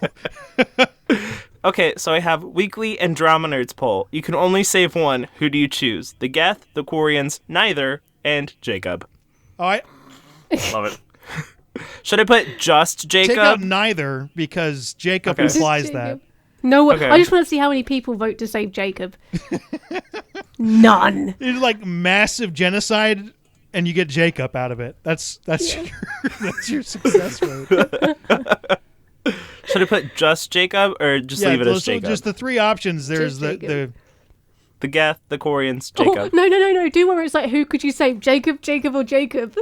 Okay, so I have weekly Andromenerds poll. You can only save one. Who do you choose? The Geth, the Quarians, neither, and Jacob. all right, Love it. Should I put just take out Jacob? neither because Jacob Okay. implies Just that. Jacob. No, Okay. I just want to see how many people vote to save Jacob. None. It's like massive genocide, and you get Jacob out of it. That's your that's your success rate. Should I put just Jacob or just leave it as so Jacob? just the 3 options. There's Just Jacob. The Geth, the Quarians, Oh, Jacob. no. Do one where it's like, who could you save? Jacob, or Jacob?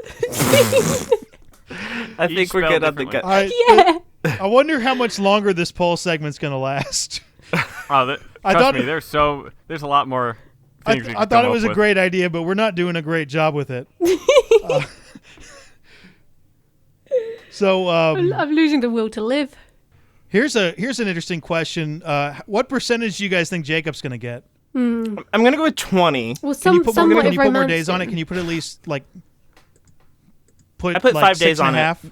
I think we're good on the differently. Geth. Yeah. I wonder how much longer this poll segment's gonna last. Oh, I trust thought- me, there's a lot more things we I can thought come it was up a with. great idea, but we're not doing a great job with it. So I'm losing the will to live. here's an interesting question. What percentage do you guys think Jacob's gonna get? I'm gonna go with 20. Well, Can you put, some more, might can you have put more romanced days on it? him. Can you put at least like I put like 5 6 days and on a it. half?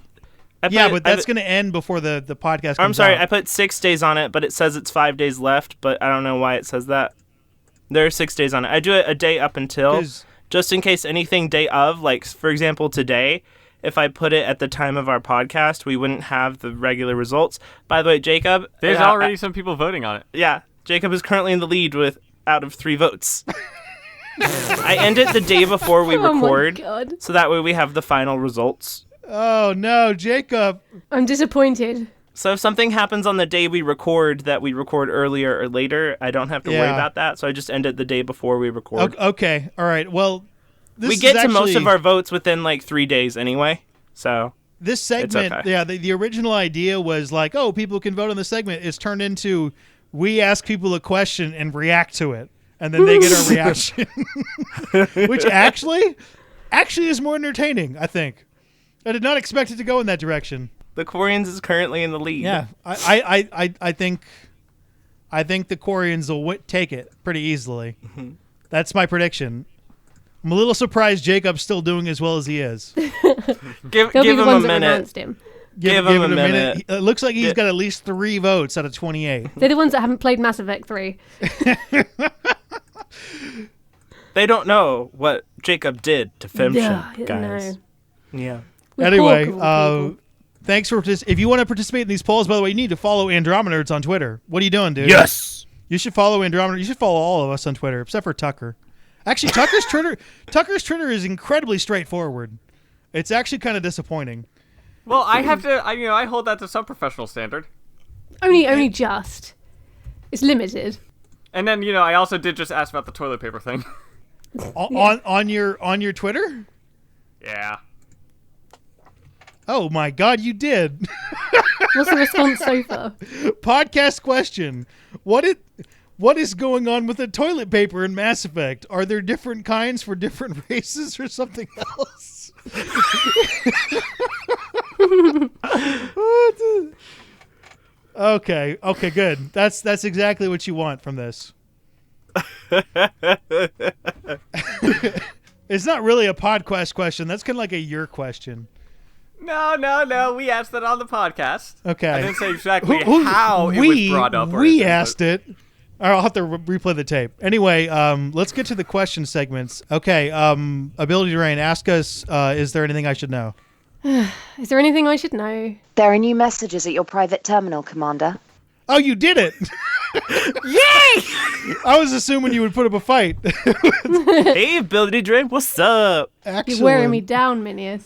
I Yeah, put- but I that's put- going to end before the podcast comes I'm sorry, out. I put 6 days on it, but it says it's 5 days left, but I don't know why it says that. There are 6 days on it. I do it a day up until, 'Cause- just in case anything day of, like, for example, today, if I put it at the time of our podcast, we wouldn't have the regular results. By the way, Jacob... There's already some people voting on it. Yeah, Jacob is currently in the lead with out of 3 votes. I end it the day before we Oh my record, God. so that way we have the final results. Oh no, Jacob. I'm disappointed. So if something happens on the day we record that we record earlier or later, I don't have to worry Yeah. about that. So I just end it the day before we record. Okay, all right. Well, this We is get to most actually- of our votes within like 3 days anyway. So This segment, okay. yeah, the original idea was like, oh, people can vote on the segment. It's turned into we ask people a question and react to it, and then they get a reaction, which actually is more entertaining. I think. I did not expect it to go in that direction. the Quarians is currently in the lead. Yeah, I think the Quarians will take it pretty easily. That's my prediction. I'm a little surprised Jacob's still doing as well as he is. Give They'll be him the a ones that minute. renounced him. Give him a minute. It looks like he's got at least 3 votes out of 28. They're the ones that haven't played Mass Effect 3. They don't know what Jacob did to Femship, Yeah, guys. no. Yeah. We're Anyway, poor people. thanks for if you want to participate in these polls, by the way, you need to follow Andromenerds on Twitter. What are you doing, dude? Yes. You should follow Andromeda. You should follow all of us on Twitter, except for Tucker. Actually, Tucker's Twitter is incredibly straightforward. It's actually kind of disappointing. Well, I have to. I hold that to some professional standard. Only just. It's limited. And then I also did just ask about the toilet paper thing. On your Twitter? Yeah. Oh my God, you did. What's the response so far? Podcast question: What is going on with the toilet paper in Mass Effect? Are there different kinds for different races or something else? Okay, good. That's exactly what you want from this. It's not really a podcast question. That's kind of like a your question. No. We asked that on the podcast. Okay. I didn't say exactly how it was brought up. Or We anything, asked it. All right, I'll have to replay the tape. Anyway, let's get to the question segments. Okay, AbilityDrain, ask us, is there anything I should know? Is there anything I should know? There are new messages at your private terminal, Commander. Oh, you did it! Yay! I was assuming you would put up a fight. Hey, AbilityDrain, what's up? Excellent. You're wearing me down, Minius.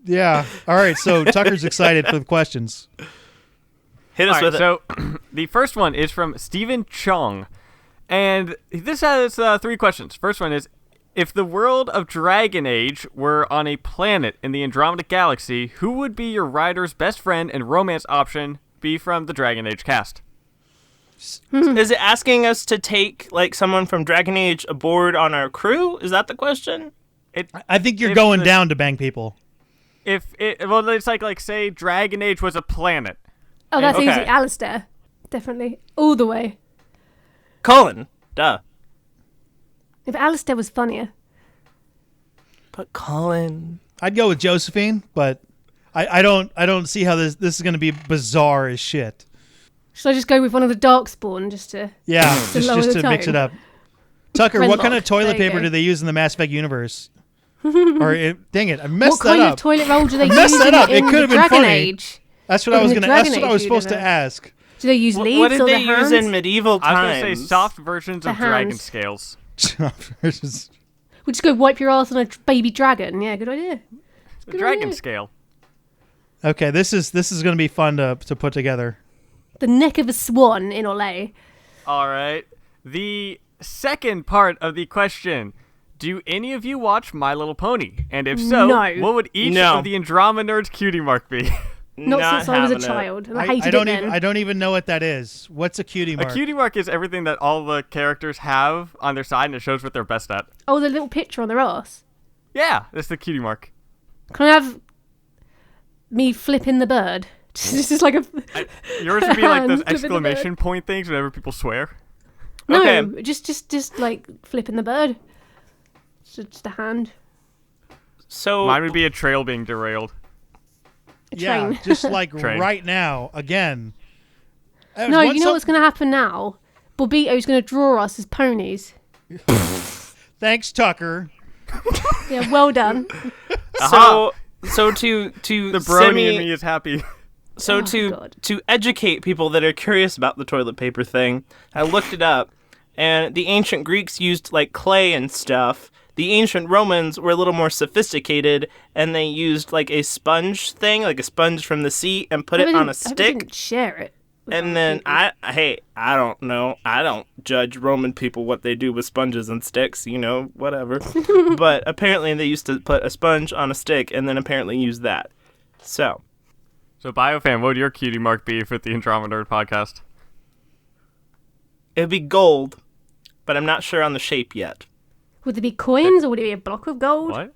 Yeah. All right, so Tucker's excited for the questions. Hit us All right, with it. so the first one is from Stephen Chung, and this has 3 questions. First one is, if the world of Dragon Age were on a planet in the Andromeda Galaxy, who would be your rider's best friend and romance option be from the Dragon Age cast? Is it asking us to take like someone from Dragon Age aboard on our crew? Is that the question? I think you're If going the- down to bang people. Well, it's like say Dragon Age was a planet. Oh, that's Okay. easy. Alistair. Definitely. All the way. Colin. Duh. If Alistair was funnier. But Colin. I'd go with Josephine, but I don't see how this is going to be bizarre as shit. Should I just go with one of the Darkspawn just to... Yeah, To lower just the to mix tone. it up. Tucker, what kind of Grimlock. toilet There you paper go. do they use in the Mass Effect universe? Dang it, I What messed that kind up. of toilet roll do they messed use that up. It in could the have been Dragon funny. Age? That's what I in was the gonna. That's Dragon what I was Age supposed to universe. ask. Do they use leaves What did or they the use hands? in medieval I was times? going to say soft versions The of dragon hands. scales. We'll just go wipe your ass on a baby dragon. Yeah, good idea. The Good dragon idea. scale. Okay, this is going to be fun to put together. The neck of a swan in Olay. All right. The second part of the question. Do any of you watch My Little Pony? And if so, No. what would each No. of the Andromenerds cutie mark be? Not since I was a having it. child. And I I hated don't it even. then. I don't even know what that is. What's a cutie A mark? cutie mark is everything that all the characters have on their side, and it shows what they're best at. Oh, the little picture on their ass. Yeah, that's the cutie mark. Can I have me flipping the bird? This is like a... Yours would be like those Flipping the bird. exclamation point things whenever people swear. No, Okay. just like flipping the bird. Just a hand. So Mine would be a trail being derailed. A yeah, train. just like Train. right now again. No, you know what's going to happen now? Bobbito's going to draw us as ponies. Thanks, Tucker. Yeah, well done. so to The brony in me is happy. So Oh, God. to educate people that are curious about the toilet paper thing, I looked it up, And the ancient Greeks used like clay and stuff. The ancient Romans were a little more sophisticated, and they used like a sponge thing, like a sponge from the sea, and put it on a I stick. didn't share it. with And other then people. I don't know. I don't judge Roman people what they do with sponges and sticks, whatever. But apparently they used to put a sponge on a stick and then apparently use that. So BioFan, what would your cutie mark be for the Andromeda podcast? it'd be gold, but I'm not sure on the shape yet. Would it be coins or would it be a block of gold? What?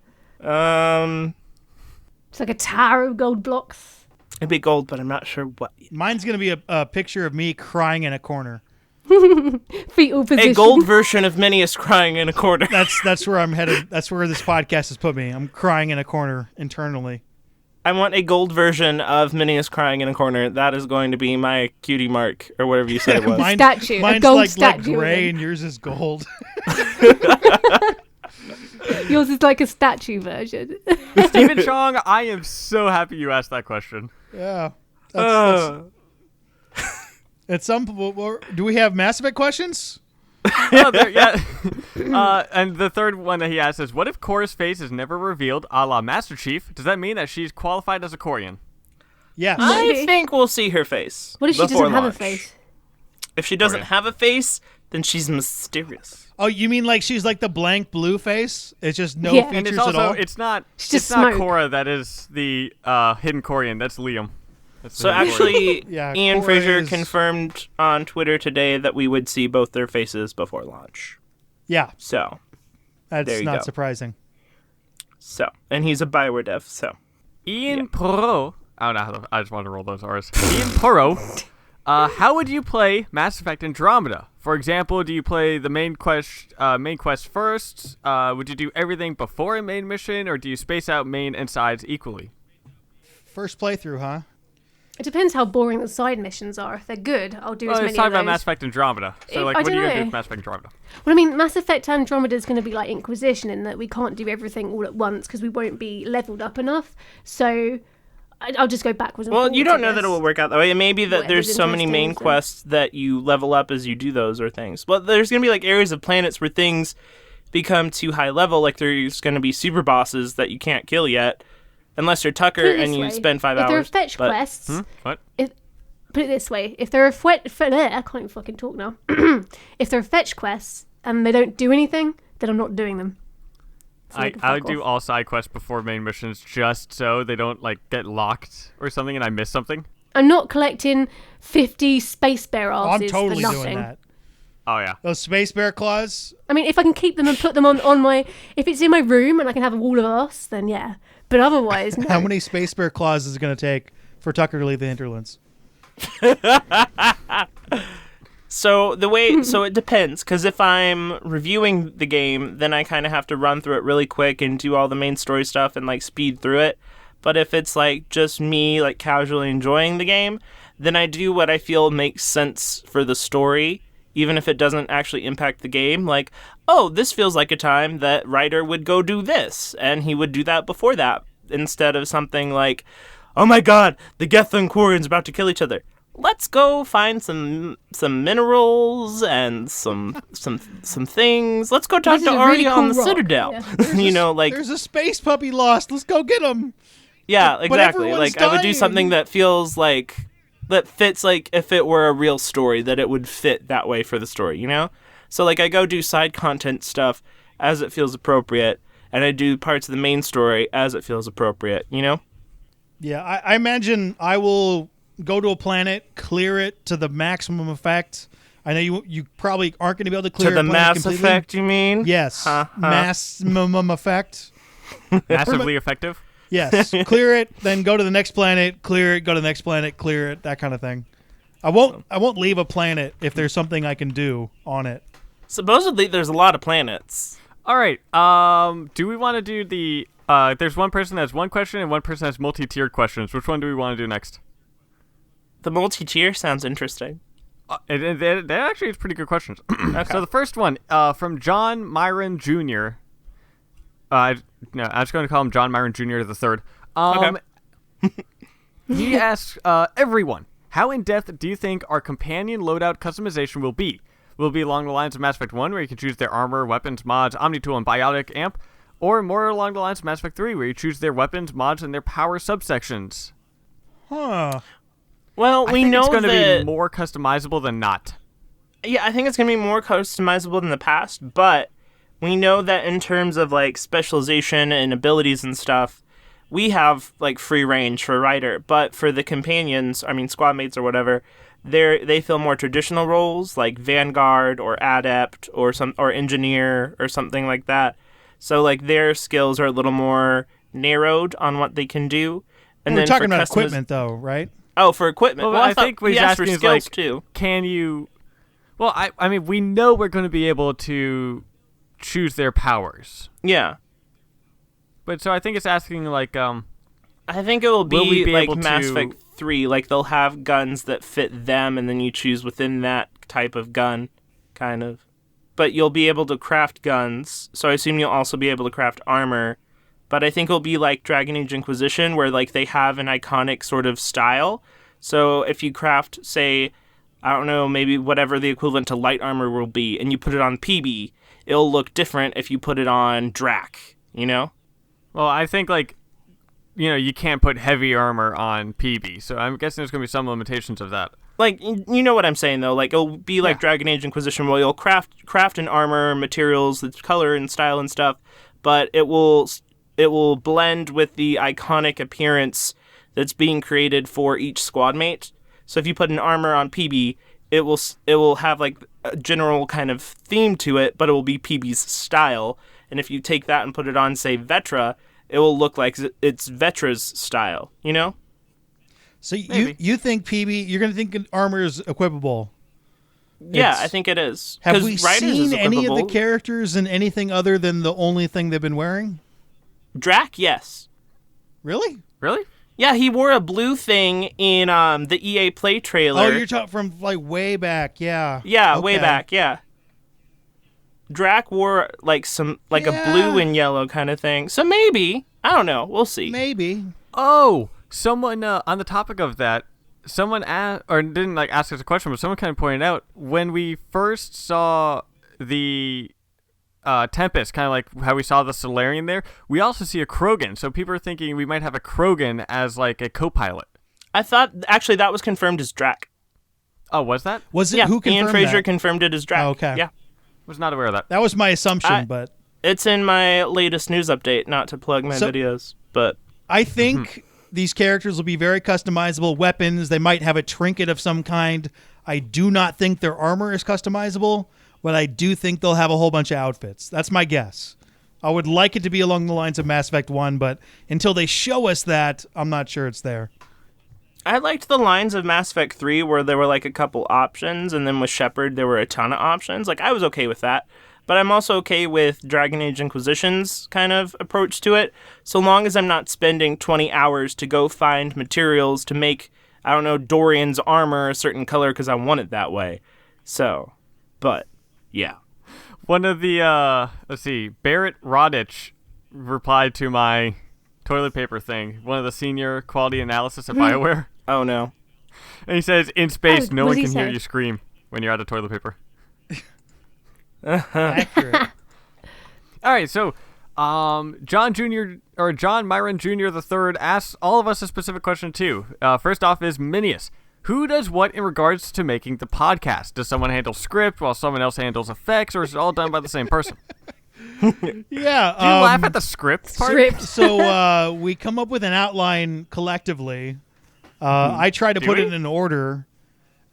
It's like a tower of gold blocks. It'd be gold, but I'm not sure what. Mine's going to be a picture of me crying in a corner. Fetal position. A gold version of Minius crying in a corner. That's where I'm headed. That's where this podcast has put me. I'm crying in a corner internally. I want a gold version of Minius crying in a corner. That is going to be my cutie mark, or whatever you said it was. Statue, a Mine's gold like statue of gray him. and yours is gold. Yours is like a statue version. Stephen Chong, I am so happy you asked that question. Yeah. That's, at some do we have Mass Effect questions? Oh, yeah. And the third one that he asked is, what if Korra's face is never revealed, a la Master Chief? Does that mean that she's qualified as a Korian? Yes. I think we'll see her face. What if she before doesn't have a launch. face? If she doesn't Korian. have a face, then she's mysterious. Oh, you mean like she's like the blank blue face? It's just no Yeah. features And it's at also, all? it's not just not smoke. Korra that is the hidden Korian. That's Liam. That's the So hidden Korian. actually, Yeah, Ian Korra Fraser is- confirmed on Twitter today that we would see both their faces before launch. Yeah, So, that's There you not go. surprising. and he's a Bioware dev, so. Ian Pro. I don't know. I just wanted to roll those R's. Ian Pro. How would you play Mass Effect Andromeda? For example, do you play the main quest first? Would you do everything before a main mission, or do you space out main and sides equally? First playthrough, huh? It depends how boring the side missions are. If they're good, I'll do as Well, many let's talk of about those. Mass Effect Andromeda. So, I what are you don't gonna do know. with Mass Effect Andromeda? Well, I mean, Mass Effect Andromeda is going to be like Inquisition in that we can't do everything all at once because we won't be leveled up enough. So I'll just go backwards and Well, forwards, you don't I know that it guess. will work out that way. It may be that Whatever's there's so many interesting main is the- quests that you level up as you do those or things. Well, there's going to be like areas of planets where things become too high level. Like there's going to be super bosses that you can't kill yet. Unless you're Tucker Put it and this you way, spend 5 if hours. there are fetch but- quests, What? put it this way: if there are I can't even fucking talk now. If there are fetch quests and they don't do anything, then I'm not doing them. So they can I would fuck do off. all side quests before main missions just so they don't like get locked or something and I miss something. I'm not collecting 50 space bear Oh, I'm asses totally for doing nothing. that. Oh yeah. Those Space Bear claws. I mean, if I can keep them and put them on my, if it's in my room and I can have a wall of ass, then yeah. But otherwise, no. How many Space Bear claws is it going to take for Tucker to leave the hinterlands? So so it depends, because if I'm reviewing the game, then I kind of have to run through it really quick and do all the main story stuff and like speed through it. But if it's like just me like casually enjoying the game, then I do what I feel makes sense for the story, even if it doesn't actually impact the game. Like, oh, this feels like a time that Ryder would go do this, and he would do that before that, instead of something like, oh my god, the Geth and Quarian's about to kill each other. Let's go find some minerals and some things. Let's go talk This to is a Arya really on cool the rock. Citadel. Yeah. You know, like, There's a space puppy lost. Let's go get him. yeah, but exactly. everyone's Like, I would do dying. something that feels like, that fits, like, if it were a real story, that it would fit that way for the story, you know? So, like, I go do side content stuff as it feels appropriate, and I do parts of the main story as it feels appropriate, you know? Yeah, I imagine I will go to a planet, clear it to the maximum effect. I know you probably aren't going to be able to clear To the a planet Mass completely. Effect, you mean? Yes, maximum effect. Massively effective. Yes, clear it, then go to the next planet, clear it, go to the next planet, clear it, that kind of thing. I won't leave a planet if there's something I can do on it. Supposedly, there's a lot of planets. All right. Do we want to do the there's one person that has one question and one person has multi-tiered questions. Which one do we want to do next? The multi-tier sounds interesting. That actually is pretty good questions. Okay. So the first one from John Myron Jr. I'm just going to call him John Myron Jr. the third. He asks everyone, how in depth do you think our companion loadout customization will be? will be along the lines of Mass Effect 1, where you can choose their armor, weapons, mods, Omni-Tool, and Biotic Amp, or more along the lines of Mass Effect 3, where you choose their weapons, mods, and their power subsections. Huh. Well, I we think know it's going to that... be more customizable than not. Yeah, I think it's going to be more customizable than the past, but we know that in terms of, like, specialization and abilities and stuff, we have, like, free range for Ryder, but for the companions, I mean, squad mates or whatever, they fill more traditional roles, like Vanguard or Adept or Engineer or something like that. So, like, their skills are a little more narrowed on what they can do. And We're then talking for about equipment, though, right? Oh, for equipment. Well, I think what he's asked for asking is, skills, like, too. can you... Well, I mean, we know we're going to be able to choose their powers. Yeah. But so I think it's asking, like, I think it will will we be like able Mass to- Effect 3. Like, they'll have guns that fit them, and then you choose within that type of gun, kind of. But you'll be able to craft guns, so I assume you'll also be able to craft armor. But I think it'll be like Dragon Age Inquisition, where, like, they have an iconic sort of style. So if you craft, say, I don't know, maybe whatever the equivalent to light armor will be, and you put it on PB, it'll look different if you put it on Drac, you know? well, I think, like, you know, you can't put heavy armor on PB, so I'm guessing there's going to be some limitations of that. Like, you know what I'm saying, though. Like, it'll be like Dragon Age Inquisition, where you'll craft an armor, materials, its color and style and stuff, but it will blend with the iconic appearance that's being created for each squad mate. So if you put an armor on PB, it will have, like, a general kind of theme to it, but it will be PB's style. And if you take that and put it on, say, Vetra, it will look like it's Vetra's style, you know? So Maybe. you think PB, you're going to think armor is equipable? Yeah, It's- I think it is. Have 'Cause we Riders seen is any of the equipable. characters in anything other than the only thing they've been wearing? Drac, yes. Really? Really? Yeah, he wore a blue thing in the EA Play trailer. Oh, you're talking from, like, way back, yeah. Yeah, way Okay. back, yeah. Drac wore, like, a blue and yellow kind of thing. So maybe. I don't know. We'll see. Maybe. Oh, someone on the topic of that, someone asked, or didn't like ask us a question, but someone kind of pointed out when we first saw the Tempest, kind of like how we saw the Solarian there, we also see a Krogan. So people are thinking we might have a Krogan as like a co-pilot. I thought, actually, that was confirmed as Drac. Oh, was that? Was it Yeah, who confirmed Ian Fraser that? confirmed it as Drac. Oh, okay. Yeah. Was not aware of that. That was my assumption, but It's in my latest news update, not to plug my videos, but... I think these characters will be very customizable. Weapons, they might have a trinket of some kind. I do not think their armor is customizable, but I do think they'll have a whole bunch of outfits. That's my guess. I would like it to be along the lines of Mass Effect 1, but until they show us that, I'm not sure it's there. I liked the lines of Mass Effect 3 where there were, like, a couple options, and then with Shepard there were a ton of options. Like, I was okay with that. But I'm also okay with Dragon Age Inquisition's kind of approach to it, so long as I'm not spending 20 hours to go find materials to make, I don't know, Dorian's armor a certain color because I want it that way. So, but, yeah. One of the let's see, Barrett Rodich replied to my toilet paper thing. One of the senior quality analysis at BioWare, Oh, no. and he says, "In space, Oh, no what one did can he hear say? you scream when you're out of toilet paper." Accurate. All right, so John Myron Jr. the third asks all of us a specific question too. First off is Minius. Who does what in regards to making the podcast? Does someone handle script while someone else handles effects, or is it all done by the same person? Yeah. Do you laugh at the script part? Script. So we come up with an outline collectively. I try to Do put we? it in order,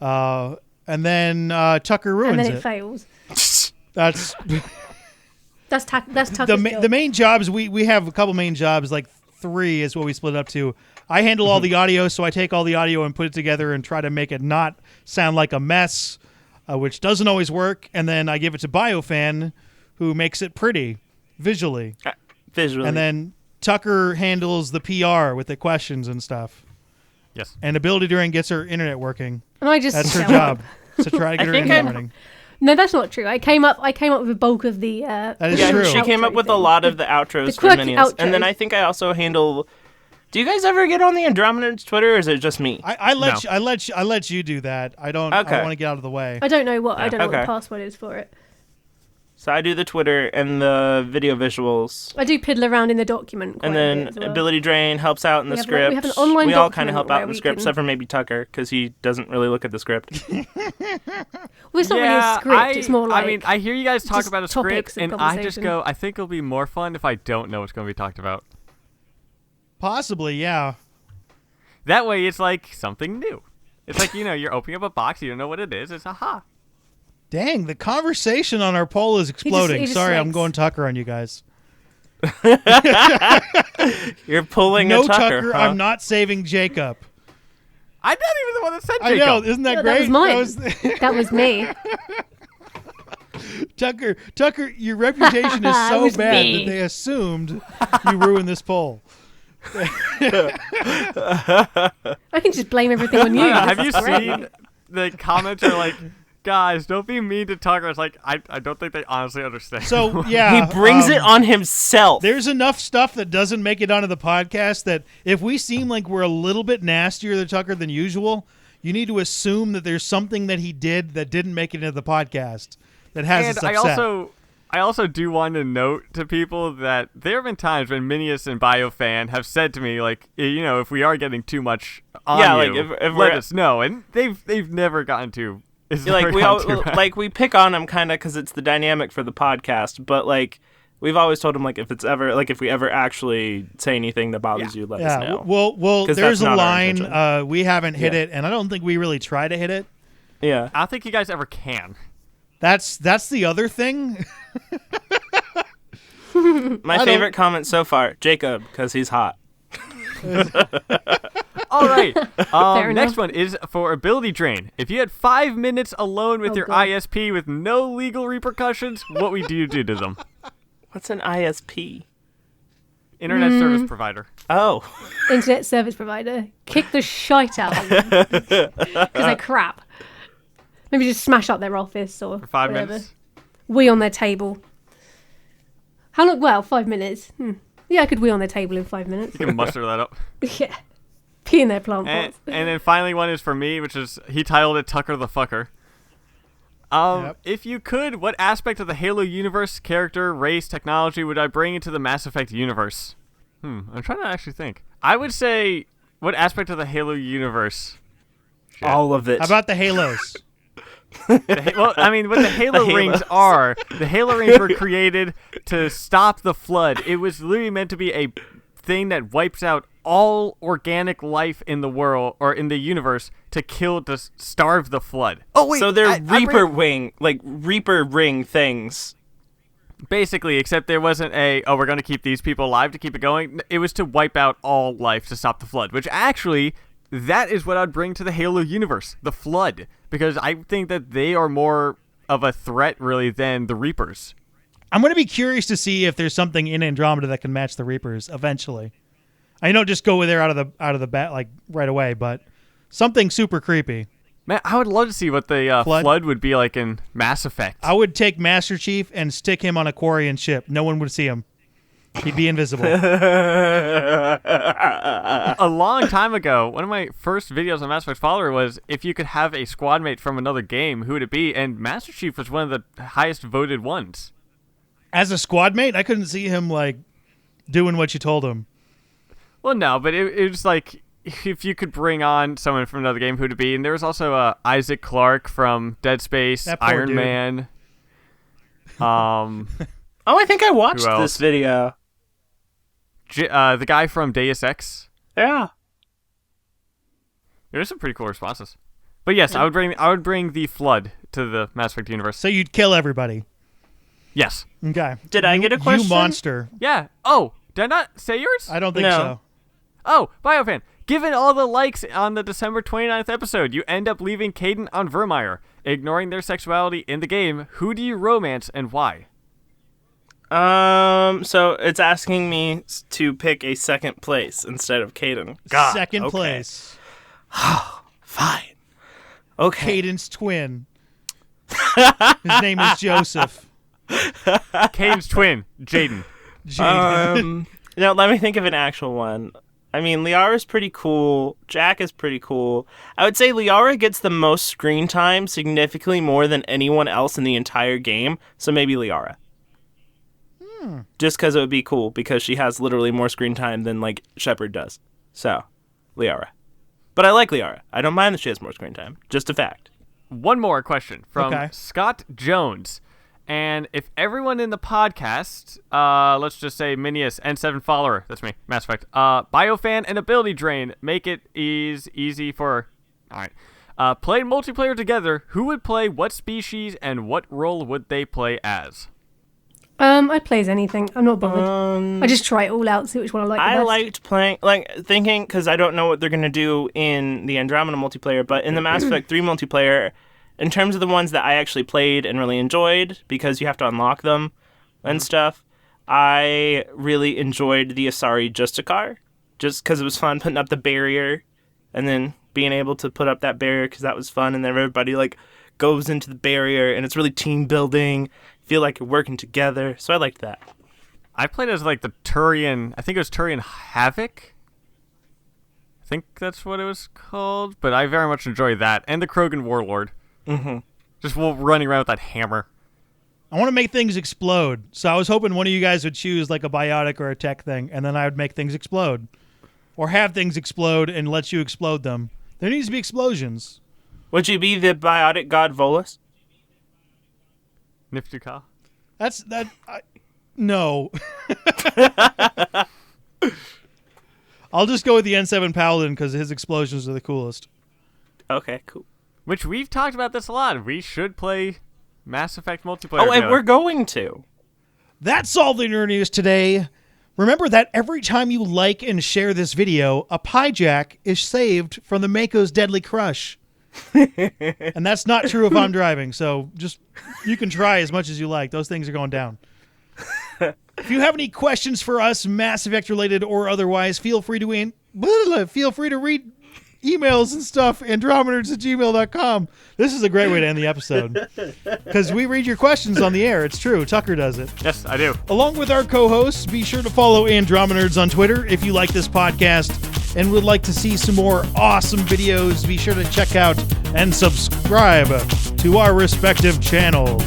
and then Tucker ruins And then it it. fails. That's That's Tucker's the job. main jobs. We have a couple main jobs, like 3 is what we split up to. I handle all the audio, so I take all the audio and put it together and try to make it not sound like a mess, which doesn't always work. And then I give it to BioFan, who makes it pretty visually. Visually. And then Tucker handles the PR with the questions and stuff. Yes. And AbilityDrain gets her internet working. And I just That's her show job. up. So try to get her think internet I'm- running. No, that's not true. I came up with the bulk of the. That is yeah, true. she came up with a lot of the outros the for quirky Minions. And then outros. I think I also handle Do you guys ever get on the Andromenerds Twitter, or is it just me? I let No. I let you do that. I don't. Okay. I want to get out of the way. I don't know what I don't know what Okay. the password is for it. So I do the Twitter and the video visuals. I do piddle around in the document quite And a then bit as well. AbilityDrain helps out in the We script. have an online we all kind of document help out where in the we script, can- except for maybe Tucker, because he doesn't really look at the script. Well, it's not really a script. It's more like I mean, I hear you guys talk just about a topics script, of and I just conversation. go, I think it'll be more fun if I don't know what's going to be talked about. Possibly, yeah. That way, it's like something new. It's like, you're opening up a box, you don't know what it is. It's aha. Dang, the conversation on our poll is exploding. he just Sorry, I'm likes- going Tucker on you guys. You're pulling No, a Tucker, huh? I'm not saving Jacob. I'm not even the one that said I Jacob. know, isn't that No, great? that was mine. was- That was me. Tucker, your reputation is It so was bad me. that they assumed you ruined this poll. I can just blame everything on you. Have This you is great. seen the comments are like, guys, don't be mean to Tucker. It's like, I don't think they honestly understand. So, yeah. He brings it on himself. There's enough stuff that doesn't make it onto the podcast that if we seem like we're a little bit nastier to Tucker than usual, you need to assume that there's something that he did that didn't make it into the podcast that has us And upset. I also do want to note to people that there have been times when Minius and BioFan have said to me, like, if we are getting too much on Yeah, you, like, if let we're- us know. And they've never gotten to. It's like never we gotten all too bad. like we pick on him kind of because it's the dynamic for the podcast, but like we've always told him like if we ever actually say anything that bothers you, let us Yeah, know. well, 'Cause there's that's a not our line. intention. We haven't hit Yeah. it, and I don't think we really try to hit it. Yeah. I don't think you guys ever can. That's the other thing. My favorite comment so far, Jacob, because he's hot. All right. Fair Next enough. one is for AbilityDrain. If you had 5 minutes alone with Oh, your God. ISP with no legal repercussions, what would you do to them? What's an ISP? Internet Mm. service provider. Oh. Internet service provider. Kick the shite out of them. Because they're crap. Maybe just smash up their office or For 5 whatever. minutes. Wee on their table. How long? Well, 5 minutes. Yeah, I could wee on their table in 5 minutes. You can muster that up. Yeah. Pee in their plant And, pots. and then finally one is for me, which is he titled it Tucker the Fucker. Yep. If you could, what aspect of the Halo universe, character, race, technology would I bring into the Mass Effect universe? I'm trying to actually think. I would say, what aspect of the Halo universe? All of it. How about the Halos? Well, I mean, what the Halo The rings Halos. are, the Halo rings were created to stop the flood. It was literally meant to be a thing that wipes out all organic life in the world or in the universe to starve the flood. Oh wait, so they're I Reaper ring things. basically, except there wasn't we're going to keep these people alive to keep it going. It was to wipe out all life to stop the flood, which actually, that is what I'd bring to the Halo universe, the flood, because I think that they are more of a threat, really, than the Reapers. I'm going to be curious to see if there's something in Andromeda that can match the Reapers eventually. I don't just go there out of the bat like right away, but something super creepy. Man, I would love to see what the flood would be like in Mass Effect. I would take Master Chief and stick him on a Quarian ship. No one would see him. He'd be invisible. A long time ago, one of my first videos on Mass Effect Follower was if you could have a squad mate from another game, who would it be? And Master Chief was one of the highest voted ones. As a squad mate, I couldn't see him like doing what you told him. Well, no, but it was like if you could bring on someone from another game, who would it be? And there was also Isaac Clarke from Dead Space, That poor Iron dude. Man. Oh, I think I watched Who else? this video. The guy from Deus Ex. Yeah. There's some pretty cool responses. But yes, I would bring the flood to the Mass Effect universe. So you'd kill everybody. Yes. Okay. Did I get a question? You monster. Yeah. Oh, did I not say yours? I don't think No. so. Oh, BioFan. Given all the likes on the December 29th episode, you end up leaving Caden on Vermeer. Ignoring their sexuality in the game, who do you romance and why? So it's asking me to pick a second place instead of Caden. God. Second okay. place. Fine. Okay. Caden's twin. His name is Joseph. Caden's twin, Jaden. Jaden. No, let me think of an actual one. I mean, Liara's pretty cool. Jack is pretty cool. I would say Liara gets the most screen time, significantly more than anyone else in the entire game. So maybe Liara. Just because it would be cool, because she has literally more screen time than, like, Shepard does. So, Liara. But I like Liara. I don't mind that she has more screen time. Just a fact. One more question from Okay. Scott Jones. And if everyone in the podcast, let's just say Minius, N7 follower, that's me, Mass Effect, BioFan and AbilityDrain, make it easy for... Alright. Play multiplayer together, who would play what species and what role would they play as? I'd play as anything. I'm not bothered. I just try it all out, see which one I like the I best. liked playing, thinking, because I don't know what they're going to do in the Andromeda multiplayer, but in the Mass Effect 3 multiplayer, in terms of the ones that I actually played and really enjoyed, because you have to unlock them and stuff, I really enjoyed the Asari Justicar, just because it was fun putting up the barrier, and then being able to put up that barrier, because that was fun, and then everybody, like, goes into the barrier, and it's really team building, feel like you're working together, so I liked that. I played as, like, the Turian, I think it was Turian Havoc? I think that's what it was called, but I very much enjoyed that, and the Krogan Warlord. Mm-hmm. Just running around with that hammer. I want to make things explode. So I was hoping one of you guys would choose like a biotic or a tech thing, and then I would make things explode. Or have things explode and let you explode them. There needs to be explosions. Would you be the biotic god Volus? Niftuka. No. I'll just go with the N7 Paladin because his explosions are the coolest. Okay, cool. Which we've talked about this a lot. We should play Mass Effect multiplayer. Oh, and together. we're going to. That's all the nerd news today. Remember that every time you like and share this video, a pie jack is saved from the Mako's Deadly Crush. And that's not true if I'm driving, so just you can try as much as you like. Those things are going down. If you have any questions for us, Mass Effect related or otherwise, feel free to read emails and stuff, andromenerds@gmail.com. This is a great way to end the episode because we read your questions on the air. It's true. Tucker does it. Yes, I do. Along with our co-hosts, be sure to follow Andromenerds on Twitter. If you like this podcast and would like to see some more awesome videos, be sure to check out and subscribe to our respective channels.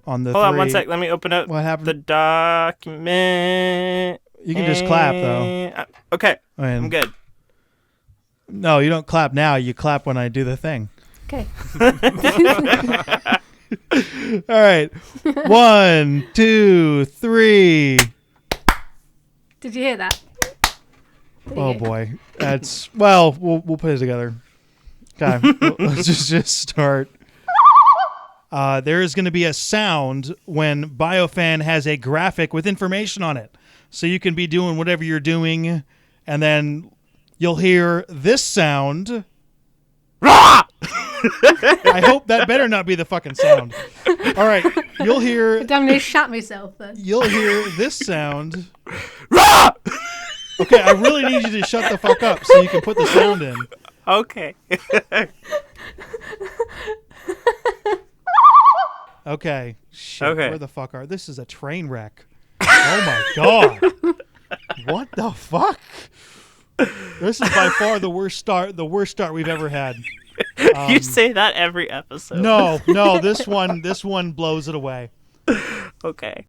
On Hold on one sec. Let me open up What happened? the document. You can just clap, though. Okay, And- I'm good. No, you don't clap now. You clap when I do the thing. Okay. All right. 1, 2, 3. Did you hear that? There you Oh go. boy, we'll put it together. Okay, let's just start. There is going to be a sound when BioFan has a graphic with information on it, so you can be doing whatever you're doing, and then you'll hear this sound. I hope that better not be the fucking sound. All right, you'll hear. I damn near shat myself then. You'll hear this sound. Okay, I really need you to shut the fuck up so you can put the sound in. Okay. Okay. Shit, Okay. where the fuck are... This is a train wreck. Oh my god. What the fuck? This is by far the worst start we've ever had. You say that every episode. No, this one blows it away. Okay.